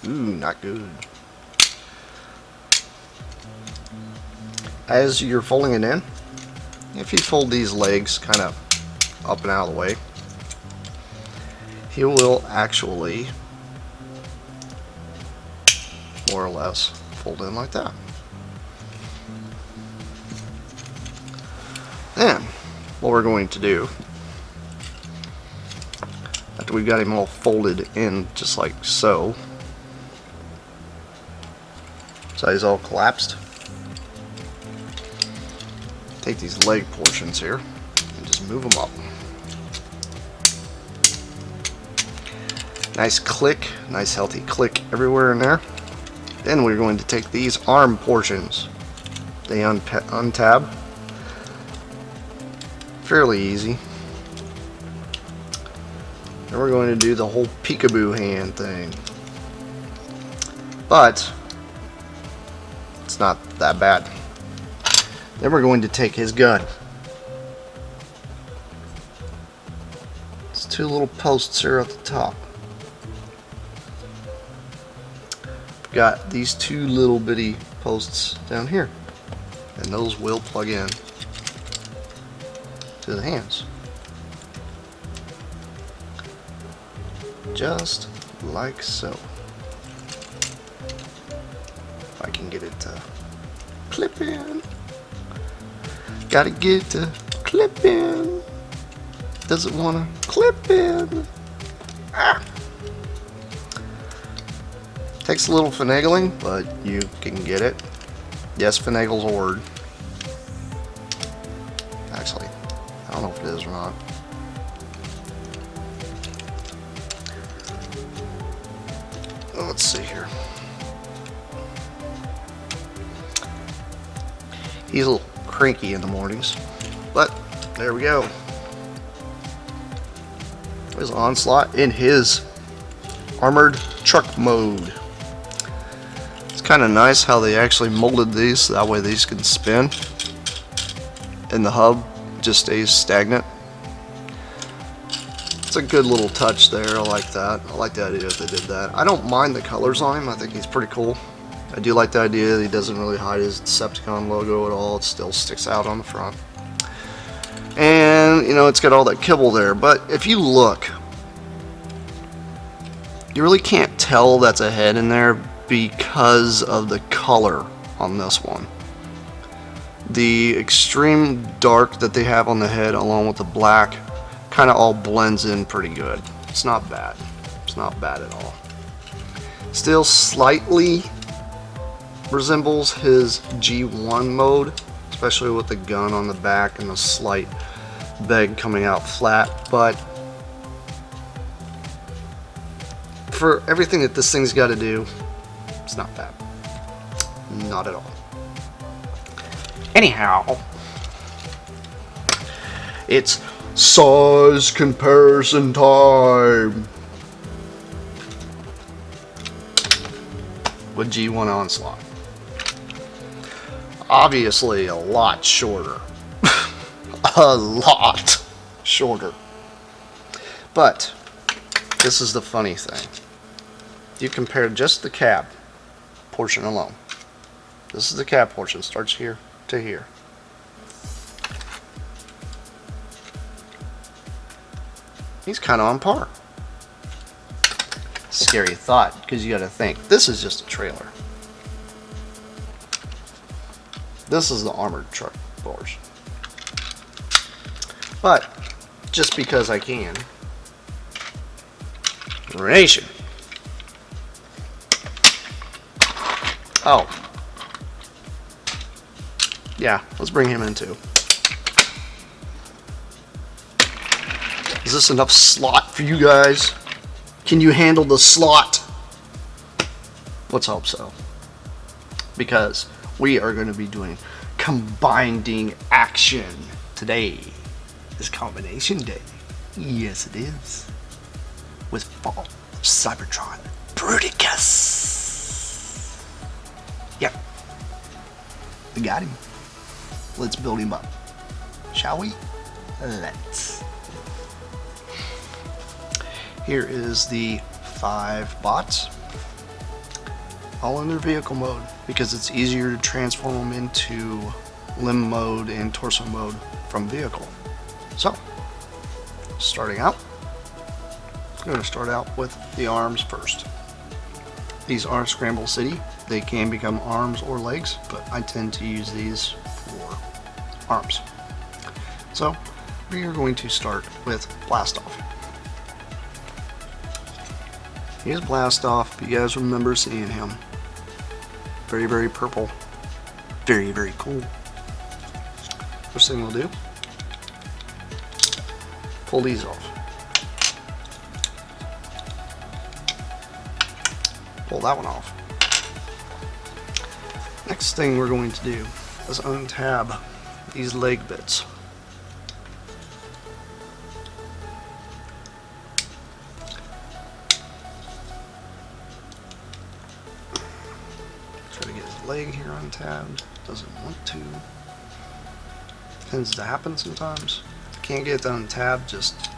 Ooh, not good. As you're folding it in, if you fold these legs kind of up and out of the way, he will actually more or less fold in like that. Then, what we're going to do, after we've got him all folded in just like so, so he's all collapsed, take these leg portions here and just move them up. Nice click, nice healthy click everywhere in there. Then we're going to take these arm portions, they untab. Fairly easy. And we're going to do the whole peekaboo hand thing. But it's not that bad. Then we're going to take his gun. It's two little posts here at the top. We've got these two little bitty posts down here. And those will plug in to the hands. Just like so. If I can get it to clip in. Gotta get it to clip in. Doesn't wanna clip in. Ah. Takes a little finagling, but you can get it. Yes, finagle's a word. Actually, I don't know if it is or not. Let's see here. He's a little cranky in the mornings, but there we go. There's Onslaught in his armored truck mode. It's kind of nice how they actually molded these, so that way these can spin and the hub just stays stagnant. It's a good little touch there. I like that. I like the idea that they did that. I don't mind the colors on him. I think he's pretty cool. I do like the idea that he doesn't really hide his Decepticon logo at all. It still sticks out on the front. And, you know, it's got all that kibble there. But if you look, you really can't tell that's a head in there because of the color on this one. The extreme dark that they have on the head along with the black kind of all blends in pretty good. It's not bad. It's not bad at all. Still slightly resembles his G1 mode, especially with the gun on the back and the slight beg coming out flat, but for everything that this thing's got to do, it's not bad. Not at all. Anyhow, it's size comparison time with G1 Onslaught. Obviously a lot shorter. A lot shorter. But this is the funny thing. You compare just the cab portion alone. This is the cab portion, starts here to here. He's kind of on par. Scary thought, because you got to think, this is just a trailer. This is the armored truck portion. But, just because I can, Nation. Oh. Yeah, let's bring him in too. Is this enough slot for you guys? Can you handle the slot? Let's hope so. Because we are going to be doing combining action today. Is combination day. Yes, it is. With Fall of Cybertron Bruticus. Yep. We got him. Let's build him up. Shall we? Let's. Here is the 5 bots. All in their vehicle mode, because it's easier to transform them into limb mode and torso mode from vehicle. So, starting out, I'm going to start out with the arms first. These are Scramble City. They can become arms or legs, but I tend to use these for arms. So, we are going to start with Blast Off. Here's Blast Off. You guys remember seeing him. Very, very purple. Very, very cool. First thing we'll do, pull these off. Pull that one off. Next thing we're going to do is untab these leg bits. Try to get his leg here untabbed. Doesn't want to. Tends to happen sometimes. If you can't get it untabbed, just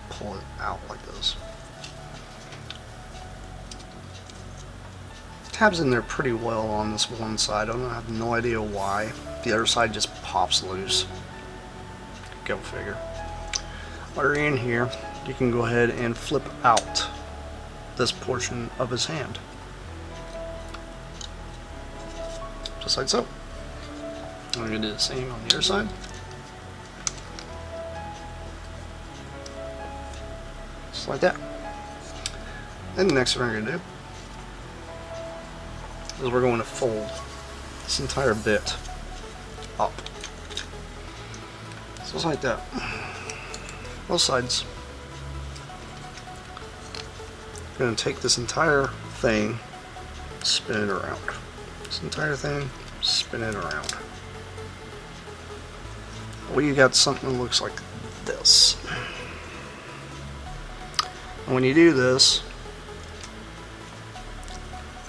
pull it out like this. Tabs in there pretty well on this one side. I have no idea why. The other side just pops loose. Go figure. While you're in here, you can go ahead and flip out this portion of his hand. Just like so. I'm going to do the same on the other side. Just like that. Then the next thing we're going to do is we're going to fold this entire bit up. So it's like that. Both sides. I'm going to take this entire thing, spin it around. This entire thing, spin it around. We got something that looks like this. And when you do this,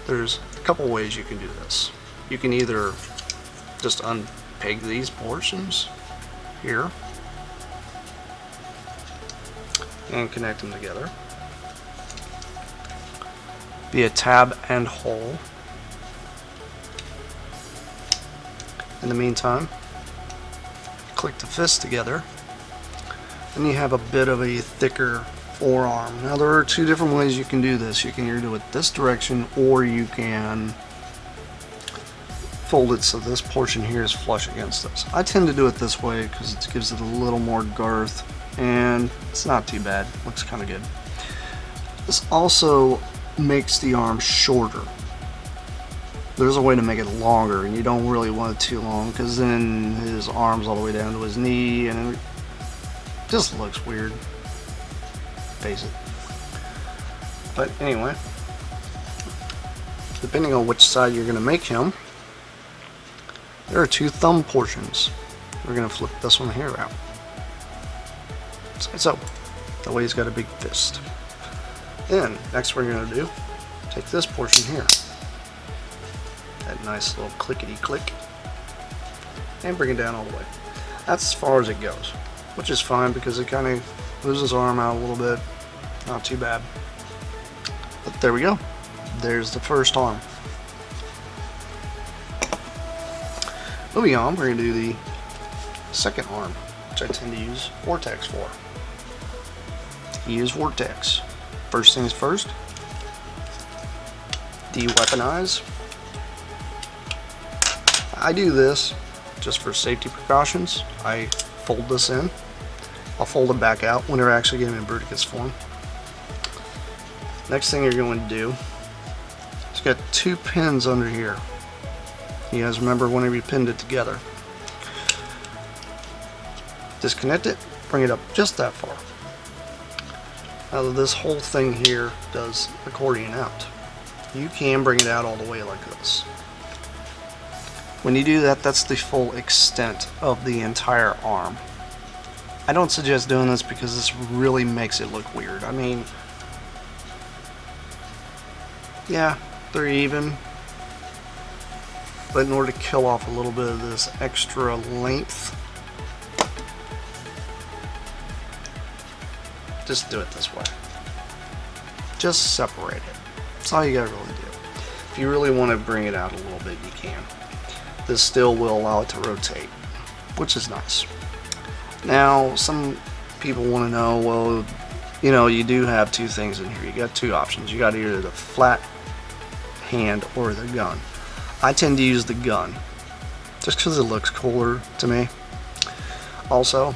there's a couple ways you can do this. You can either just unpeg these portions here and connect them together via tab and hole. In the meantime, click the fist together and you have a bit of a thicker forearm. Now there are two different ways you can do this. You can either do it this direction, or you can fold it so this portion here is flush against this. I tend to do it this way because it gives it a little more girth and it's not too bad. Looks kind of good. This also makes the arm shorter. There's a way to make it longer, and you don't really want it too long, because then his arm's all the way down to his knee, and it just looks weird. Face it. But anyway, depending on which side you're going to make him, there are two thumb portions. We're going to flip this one here out. So, that way he's got a big fist. Then, next we're going to do, take this portion here. That nice little clickety click. And bring it down all the way. That's as far as it goes. Which is fine because it kind of moves his arm out a little bit. Not too bad. But there we go. There's the first arm. Moving on, we're going to do the second arm, which I tend to use Vortex for. Use Vortex. First things first, de-weaponize. I do this just for safety precautions. I fold this in. I'll fold it back out when I actually get him in Bruticus form. Next thing you're going to do, it's got two pins under here. You guys remember whenever you pinned it together. Disconnect it, bring it up just that far. Now this whole thing here does accordion out. You can bring it out all the way like this. When you do that, that's the full extent of the entire arm. I don't suggest doing this because this really makes it look weird. I mean, yeah, they're even, but in order to kill off a little bit of this extra length, just do it this way. Just separate it. That's all you gotta really do. If you really want to bring it out a little bit, you can. This still will allow it to rotate, which is nice. Now, some people want to know, well, you know, you do have two things in here. You got two options. You got either the flat hand or the gun. I tend to use the gun, just because it looks cooler to me. Also,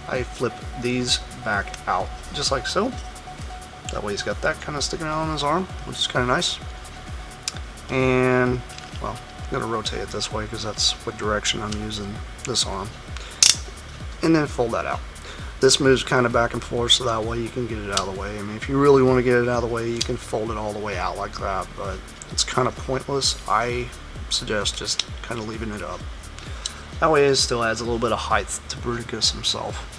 I flip these back out, just like so. That way he's got that kind of sticking out on his arm, which is kind of nice. And, well, I'm going to rotate it this way because that's what direction I'm using this arm. And then fold that out. This moves kind of back and forth so that way you can get it out of the way. I mean, if you really want to get it out of the way, you can fold it all the way out like that, but it's kind of pointless. I suggest just kind of leaving it up. That way it still adds a little bit of height to Bruticus himself.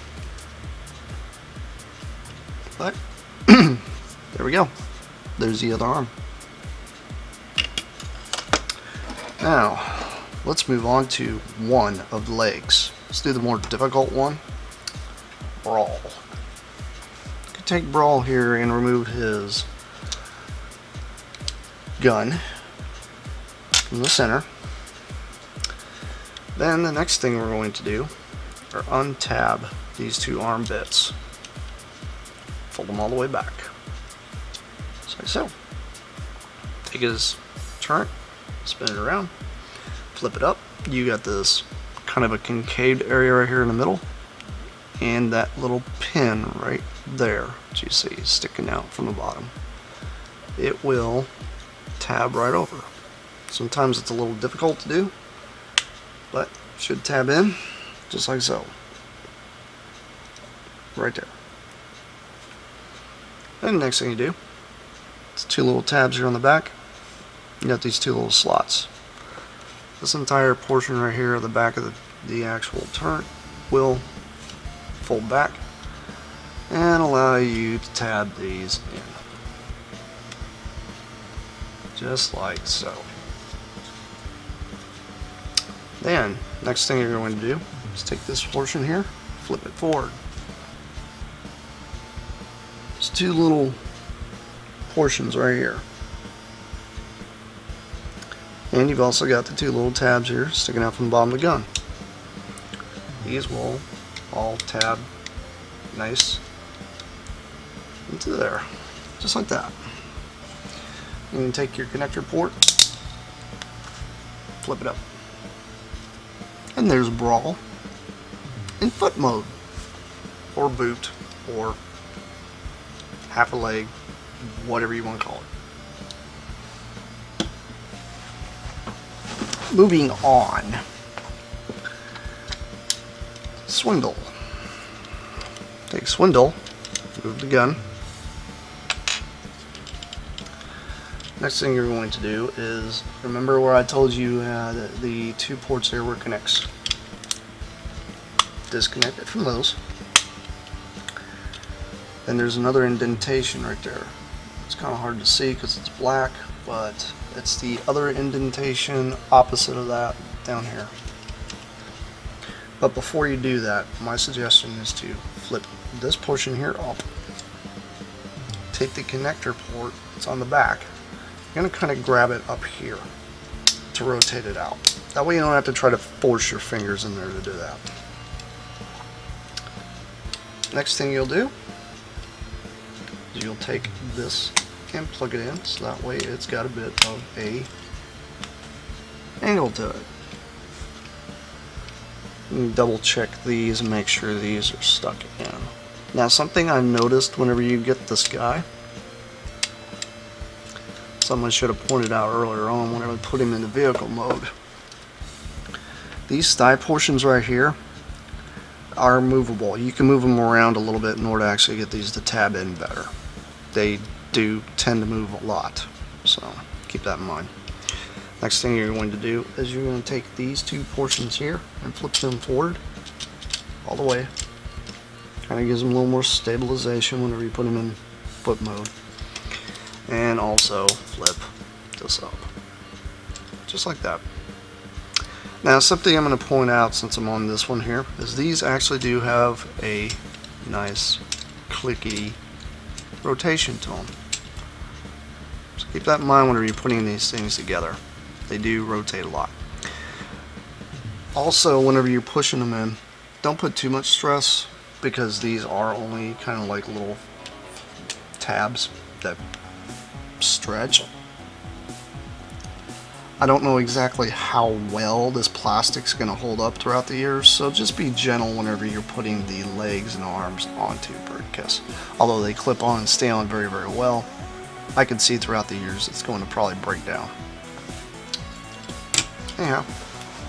But, there we go. There's the other arm. Now, let's move on to one of the legs. Let's do the more difficult one. Brawl. You can take Brawl here and remove his gun from the center. Then the next thing we're going to do are untab these two arm bits. Fold them all the way back. Just like so. Take his turret, spin it around, flip it up. You got this kind of a concave area right here in the middle, and that little pin right there that you see sticking out from the bottom. It will tab right over. Sometimes it's a little difficult to do, but should tab in just like so. Right there. And the next thing you do, it's two little tabs here on the back. You got these two little slots. This entire portion right here at the back of the actual turret will fold back and allow you to tab these in. Just like so. Then, next thing you're going to do is take this portion here, flip it forward. There's two little portions right here. And you've also got the two little tabs here sticking out from the bottom of the gun. These will all tab nice into there, just like that. You can take your connector port, flip it up, and there's Brawl in foot mode. or boot, or half a leg, whatever you want to call it. Moving on. Swindle. Take Swindle, move the gun. Next thing you're going to do is, remember where I told you the 2 ports there were connects. Disconnect it from those. Then there's another indentation right there. It's kind of hard to see because it's black, but it's the other indentation opposite of that down here. But before you do that, my suggestion is to flip this portion here up. Take the connector port, it's on the back. You're going to kind of grab it up here to rotate it out. That way you don't have to try to force your fingers in there to do that. Next thing you'll do is you'll take this and plug it in, so that way it's got a bit of a angle to it. Double check these and make sure these are stuck in. Now, something I noticed whenever you get this guy, someone should have pointed out earlier on when I would put him into vehicle mode. These thigh portions right here are movable. You can move them around a little bit in order to actually get these to tab in better. They do tend to move a lot, so keep that in mind. Next thing you're going to do is you're going to take these 2 portions here and flip them forward all the way. Kind of gives them a little more stabilization whenever you put them in foot mode. And also flip this up, just like that. Now, something I'm going to point out since I'm on this one here is these actually do have a nice clicky rotation to them. So keep that in mind whenever you're putting these things together. They do rotate a lot. Also, whenever you're pushing them in, don't put too much stress, because these are only kind of like little tabs that stretch. I don't know exactly how well this plastic's going to hold up throughout the years, so just be gentle whenever you're putting the legs and arms onto Bruticus. Although they clip on and stay on very, very well, I can see throughout the years it's going to probably break down. Anyhow,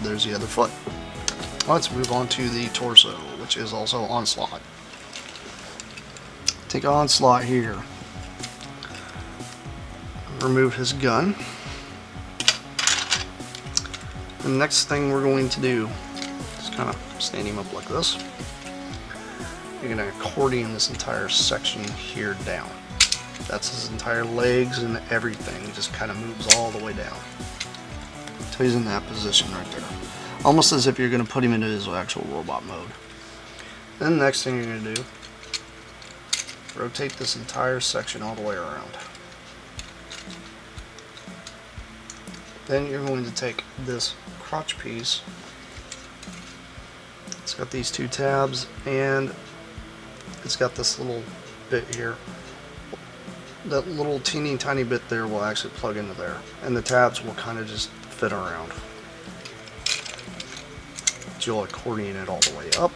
there's the other foot. Let's move on to the torso, which is also Onslaught. Take Onslaught here. Remove his gun. The next thing we're going to do is kind of stand him up like this. You're going to accordion this entire section here down. That's his entire legs and everything. It just kind of moves all the way down. So he's in that position right there. Almost as if you're going to put him into his actual robot mode. Then the next thing you're going to do, rotate this entire section all the way around. Then you're going to take this crotch piece. It's got these 2 tabs, and it's got this little bit here. That little teeny tiny bit there will actually plug into there, and the tabs will kind of just fit around. You'll accordion it all the way up.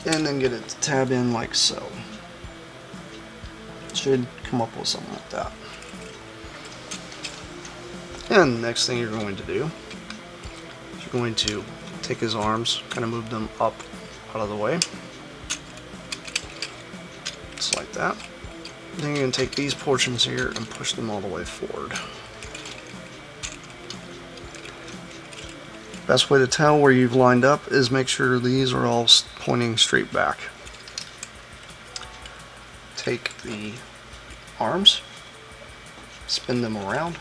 And then get it to tab in like so. Should come up with something like that. And the next thing you're going to do is you're going to take his arms, kind of move them up out of the way. Just like that. Then you're going to take these portions here and push them all the way forward. Best way to tell where you've lined up is make sure these are all pointing straight back. Take the arms, spin them around,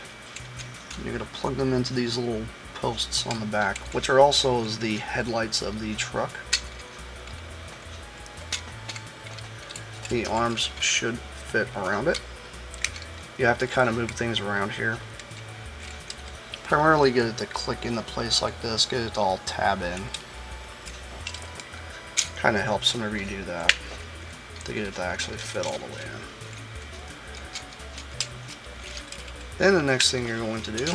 and you're going to plug them into these little posts on the back, which are also the headlights of the truck. The arms should fit around it. You have to kind of move things around here. Primarily get it to click into place like this, get it to all tab in. Kind of helps whenever you do that, to get it to actually fit all the way in. Then the next thing you're going to do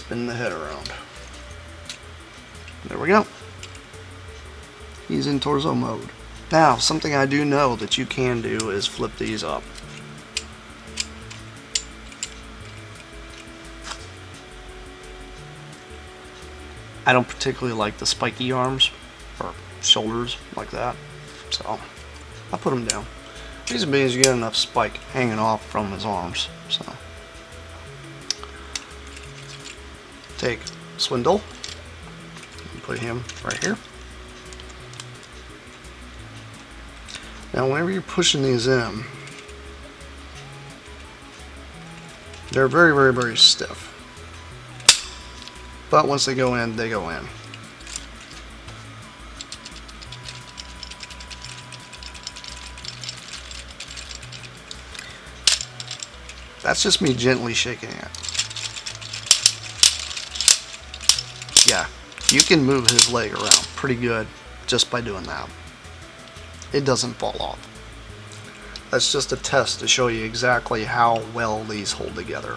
spin the head around. There we go. He's in torso mode. Now, something I do know that you can do is flip these up. I don't particularly like the spiky arms or shoulders like that, so I put them down. Reason being is you get enough spike hanging off from his arms. So take Swindle and put him right here. Now whenever you're pushing these in, they're very, very, very stiff. But once they go in, they go in. That's just me gently shaking it. Yeah, you can move his leg around pretty good just by doing that. It doesn't fall off. That's just a test to show you exactly how well these hold together.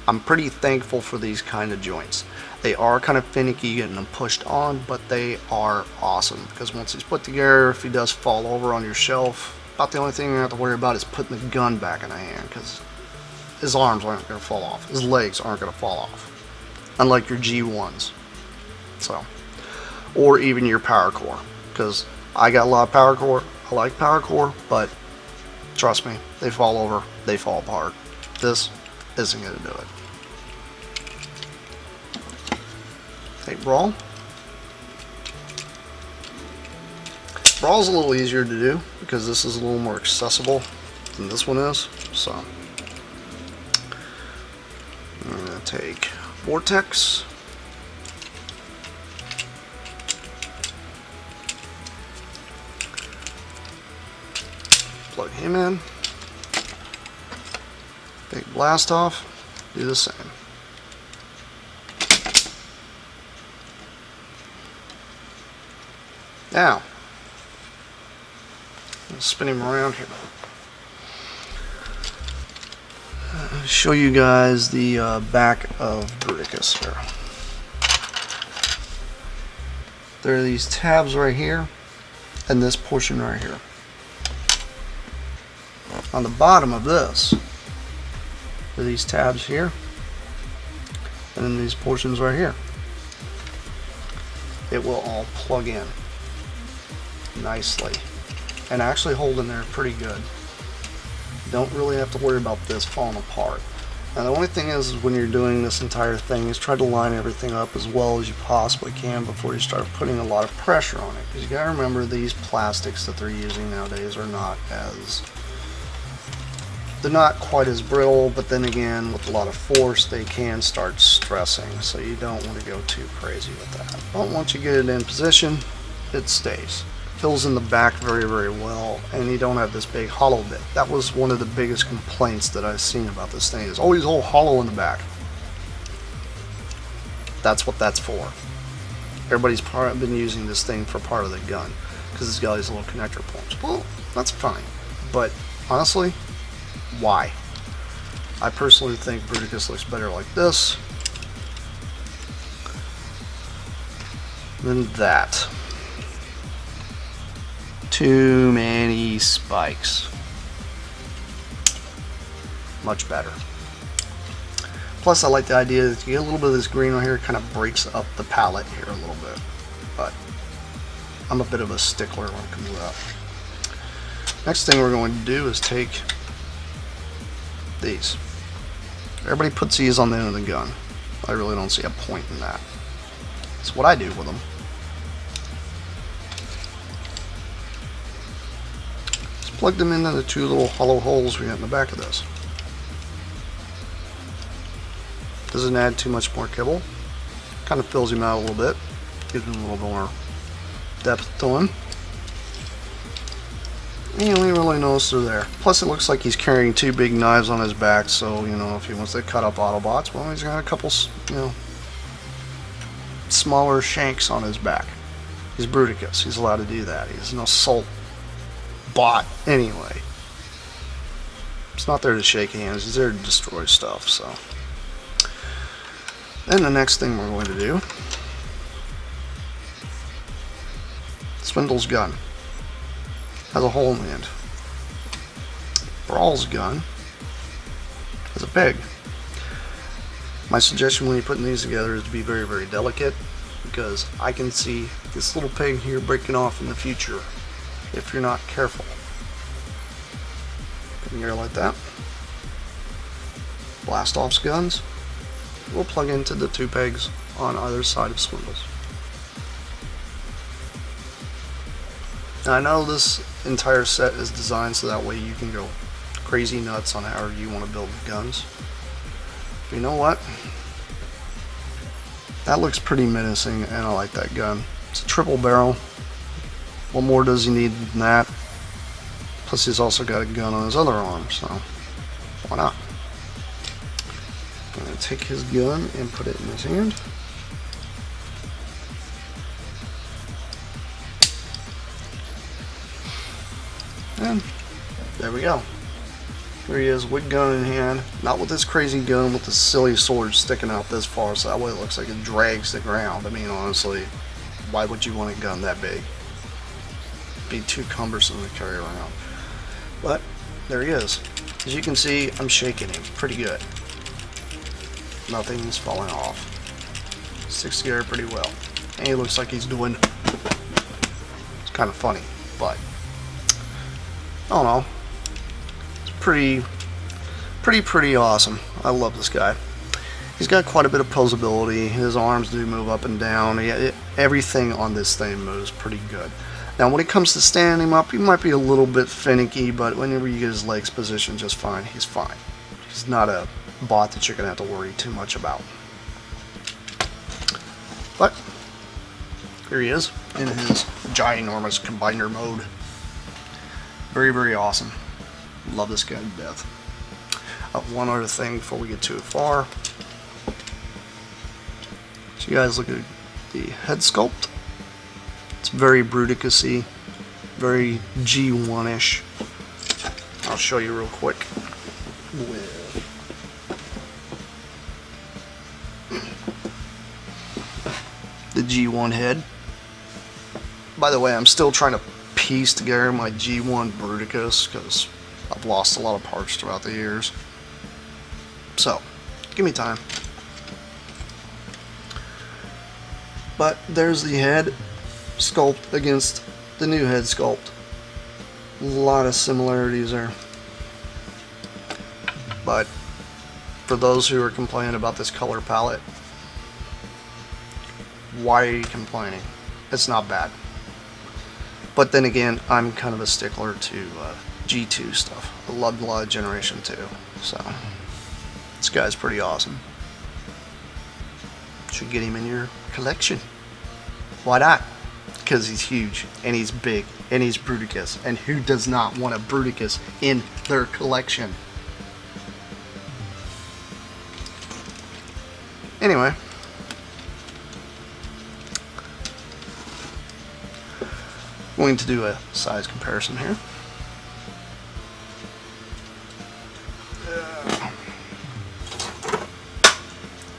I'm pretty thankful for these kind of joints. They are kind of finicky getting them pushed on, but they are awesome because once he's put together, if he does fall over on your shelf, about the only thing you have to worry about is putting the gun back in the hand, because his arms aren't going to fall off. His legs aren't going to fall off, unlike your G1s. So, or even your Power Core, because I got a lot of Power Core. I like Power Core, but trust me, they fall over, they fall apart. This isn't going to do it. Take Brawl. Brawl's a little easier to do because this is a little more accessible than this one is. So I'm going to take Vortex. Plug him in. Take Blast off. Do the same. Now, let's spin him around here. Show you guys the back of Bruticus here. There are these tabs right here, and this portion right here. On the bottom of this are these tabs here, and then these portions right here. It will all plug in nicely and actually hold in there pretty good. Don't really have to worry about this falling apart. Now the only thing is when you're doing this entire thing is try to line everything up as well as you possibly can before you start putting a lot of pressure on it, because you gotta remember these plastics that they're using nowadays are not quite as brittle, but then again with a lot of force they can start stressing, so you don't want to go too crazy with that. But once you get it in position, it stays. Fills in the back very, very well, and you don't have this big hollow bit. That was one of the biggest complaints that I've seen about this thing, is always all hollow in the back. That's what that's for. Everybody's been using this thing for part of the gun because it's got these little connector points. Well, that's fine, but honestly, why? I personally think Bruticus looks better like this than that. Too many spikes. Much better. Plus I like the idea that you get a little bit of this green right here, it kind of breaks up the palette here a little bit. But I'm a bit of a stickler when it comes to that. Next thing we're going to do is take these. Everybody puts these on the end of the gun. I really don't see a point in that. That's what I do with them. Plug them into the two little hollow holes we got in the back of this. Doesn't add too much more kibble. Kind of fills him out a little bit. Gives him a little more depth to him. And you don't even really notice they're there. Plus it looks like he's carrying two big knives on his back, so you know if he wants to cut up Autobots, well he's got a couple, you know, smaller shanks on his back. He's Bruticus. He's allowed to do that. He's an assault bot anyway. It's not there to shake hands, he's there to destroy stuff. So Then the next thing we're going to do, Swindle's gun has a hole in the end. Brawl's gun has a peg. My suggestion when you're putting these together is to be very, very delicate, because I can see this little peg here breaking off in the future if you're not careful. Put here like that. Blast off's guns will plug into the 2 pegs on either side of Swindle's. Now I know this entire set is designed so that way you can go crazy nuts on however you want to build the guns. But you know what? That looks pretty menacing and I like that gun. It's a triple barrel. What more does he need than that? Plus he's also got a gun on his other arm, so why not? I'm going to take his gun and put it in his hand. And there we go. There he is with gun in hand. Not with this crazy gun with the silly sword sticking out this far so that way it looks like it drags the ground. I mean, honestly, why would you want a gun that big? It'd be too cumbersome to carry around. But there he is. As you can see, I'm shaking him pretty good. Nothing's falling off. Sticks together pretty well. And he looks like he's doing... It's kind of funny, but... I don't know. It's pretty awesome. I love this guy. He's got quite a bit of posability. His arms do move up and down. Everything on this thing moves pretty good. Now when it comes to standing him up, he might be a little bit finicky, but whenever you get his legs positioned just fine, he's fine. He's not a bot that you're going to have to worry too much about. But here he is in his ginormous combiner mode. Very, very awesome. Love this guy to death. One other thing before we get too far. So you guys look at the head sculpt. It's very Bruticus-y, very G1-ish. I'll show you real quick. The G1 head. By the way, I'm still trying to piece together my G1 Bruticus because I've lost a lot of parts throughout the years. So, give me time. But there's the head sculpt against the new head sculpt. A lot of similarities there. But for those who are complaining about this color palette, why are you complaining? It's not bad. But then again, I'm kind of a stickler to G2 stuff. I loved a lot of Generation 2. So, this guy's pretty awesome. Should get him in your collection. Why not? Because he's huge, and he's big, and he's Bruticus. And who does not want a Bruticus in their collection? Anyway. Going to do a size comparison here.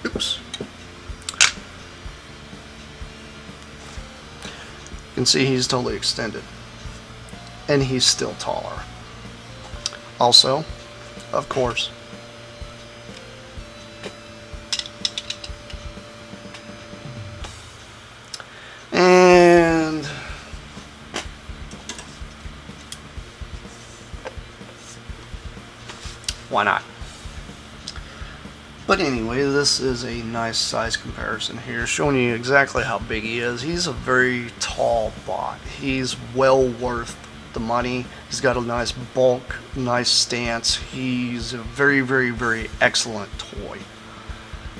Oops. You can see he's totally extended. And he's still taller. Also, of course, and why not? But anyway, this is a nice size comparison here, showing you exactly how big he is. He's a very tall bot. He's well worth the money. He's got a nice bulk, nice stance. He's a very, very, very excellent toy.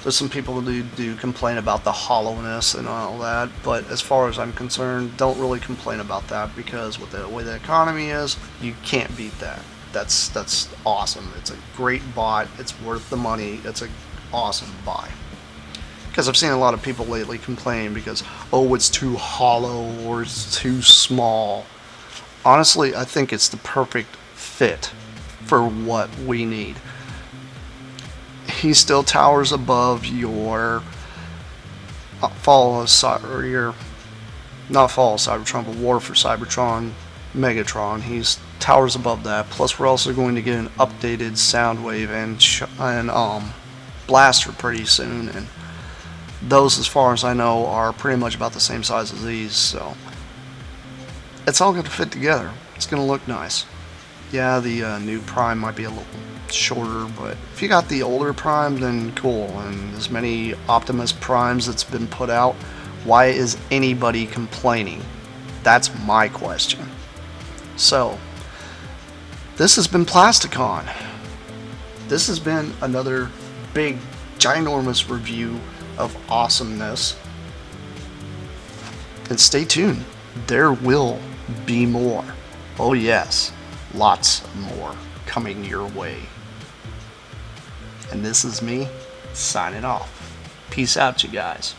There's some people who do complain about the hollowness and all that, but as far as I'm concerned, don't really complain about that, because with the way the economy is, you can't beat that. That's awesome. It's a great bot. It's worth the money. It's an awesome buy. Because I've seen a lot of people lately complain because, oh, it's too hollow or it's too small. Honestly, I think it's the perfect fit for what we need. he still towers above your Fall of Cybertron, but War for Cybertron, Megatron. He's towers above that. Plus, we're also going to get an updated Soundwave and Blaster pretty soon, and those, as far as I know, are pretty much about the same size as these. So it's all going to fit together. It's going to look nice. Yeah, the new Prime might be a little shorter, but if you got the older Prime, then cool. And as many Optimus Primes that's been put out, why is anybody complaining? That's my question. So, this has been Plasticon. This has been another big, ginormous review of awesomeness. And stay tuned. There will be more. Oh yes, lots more coming your way. And this is me signing off. Peace out, you guys.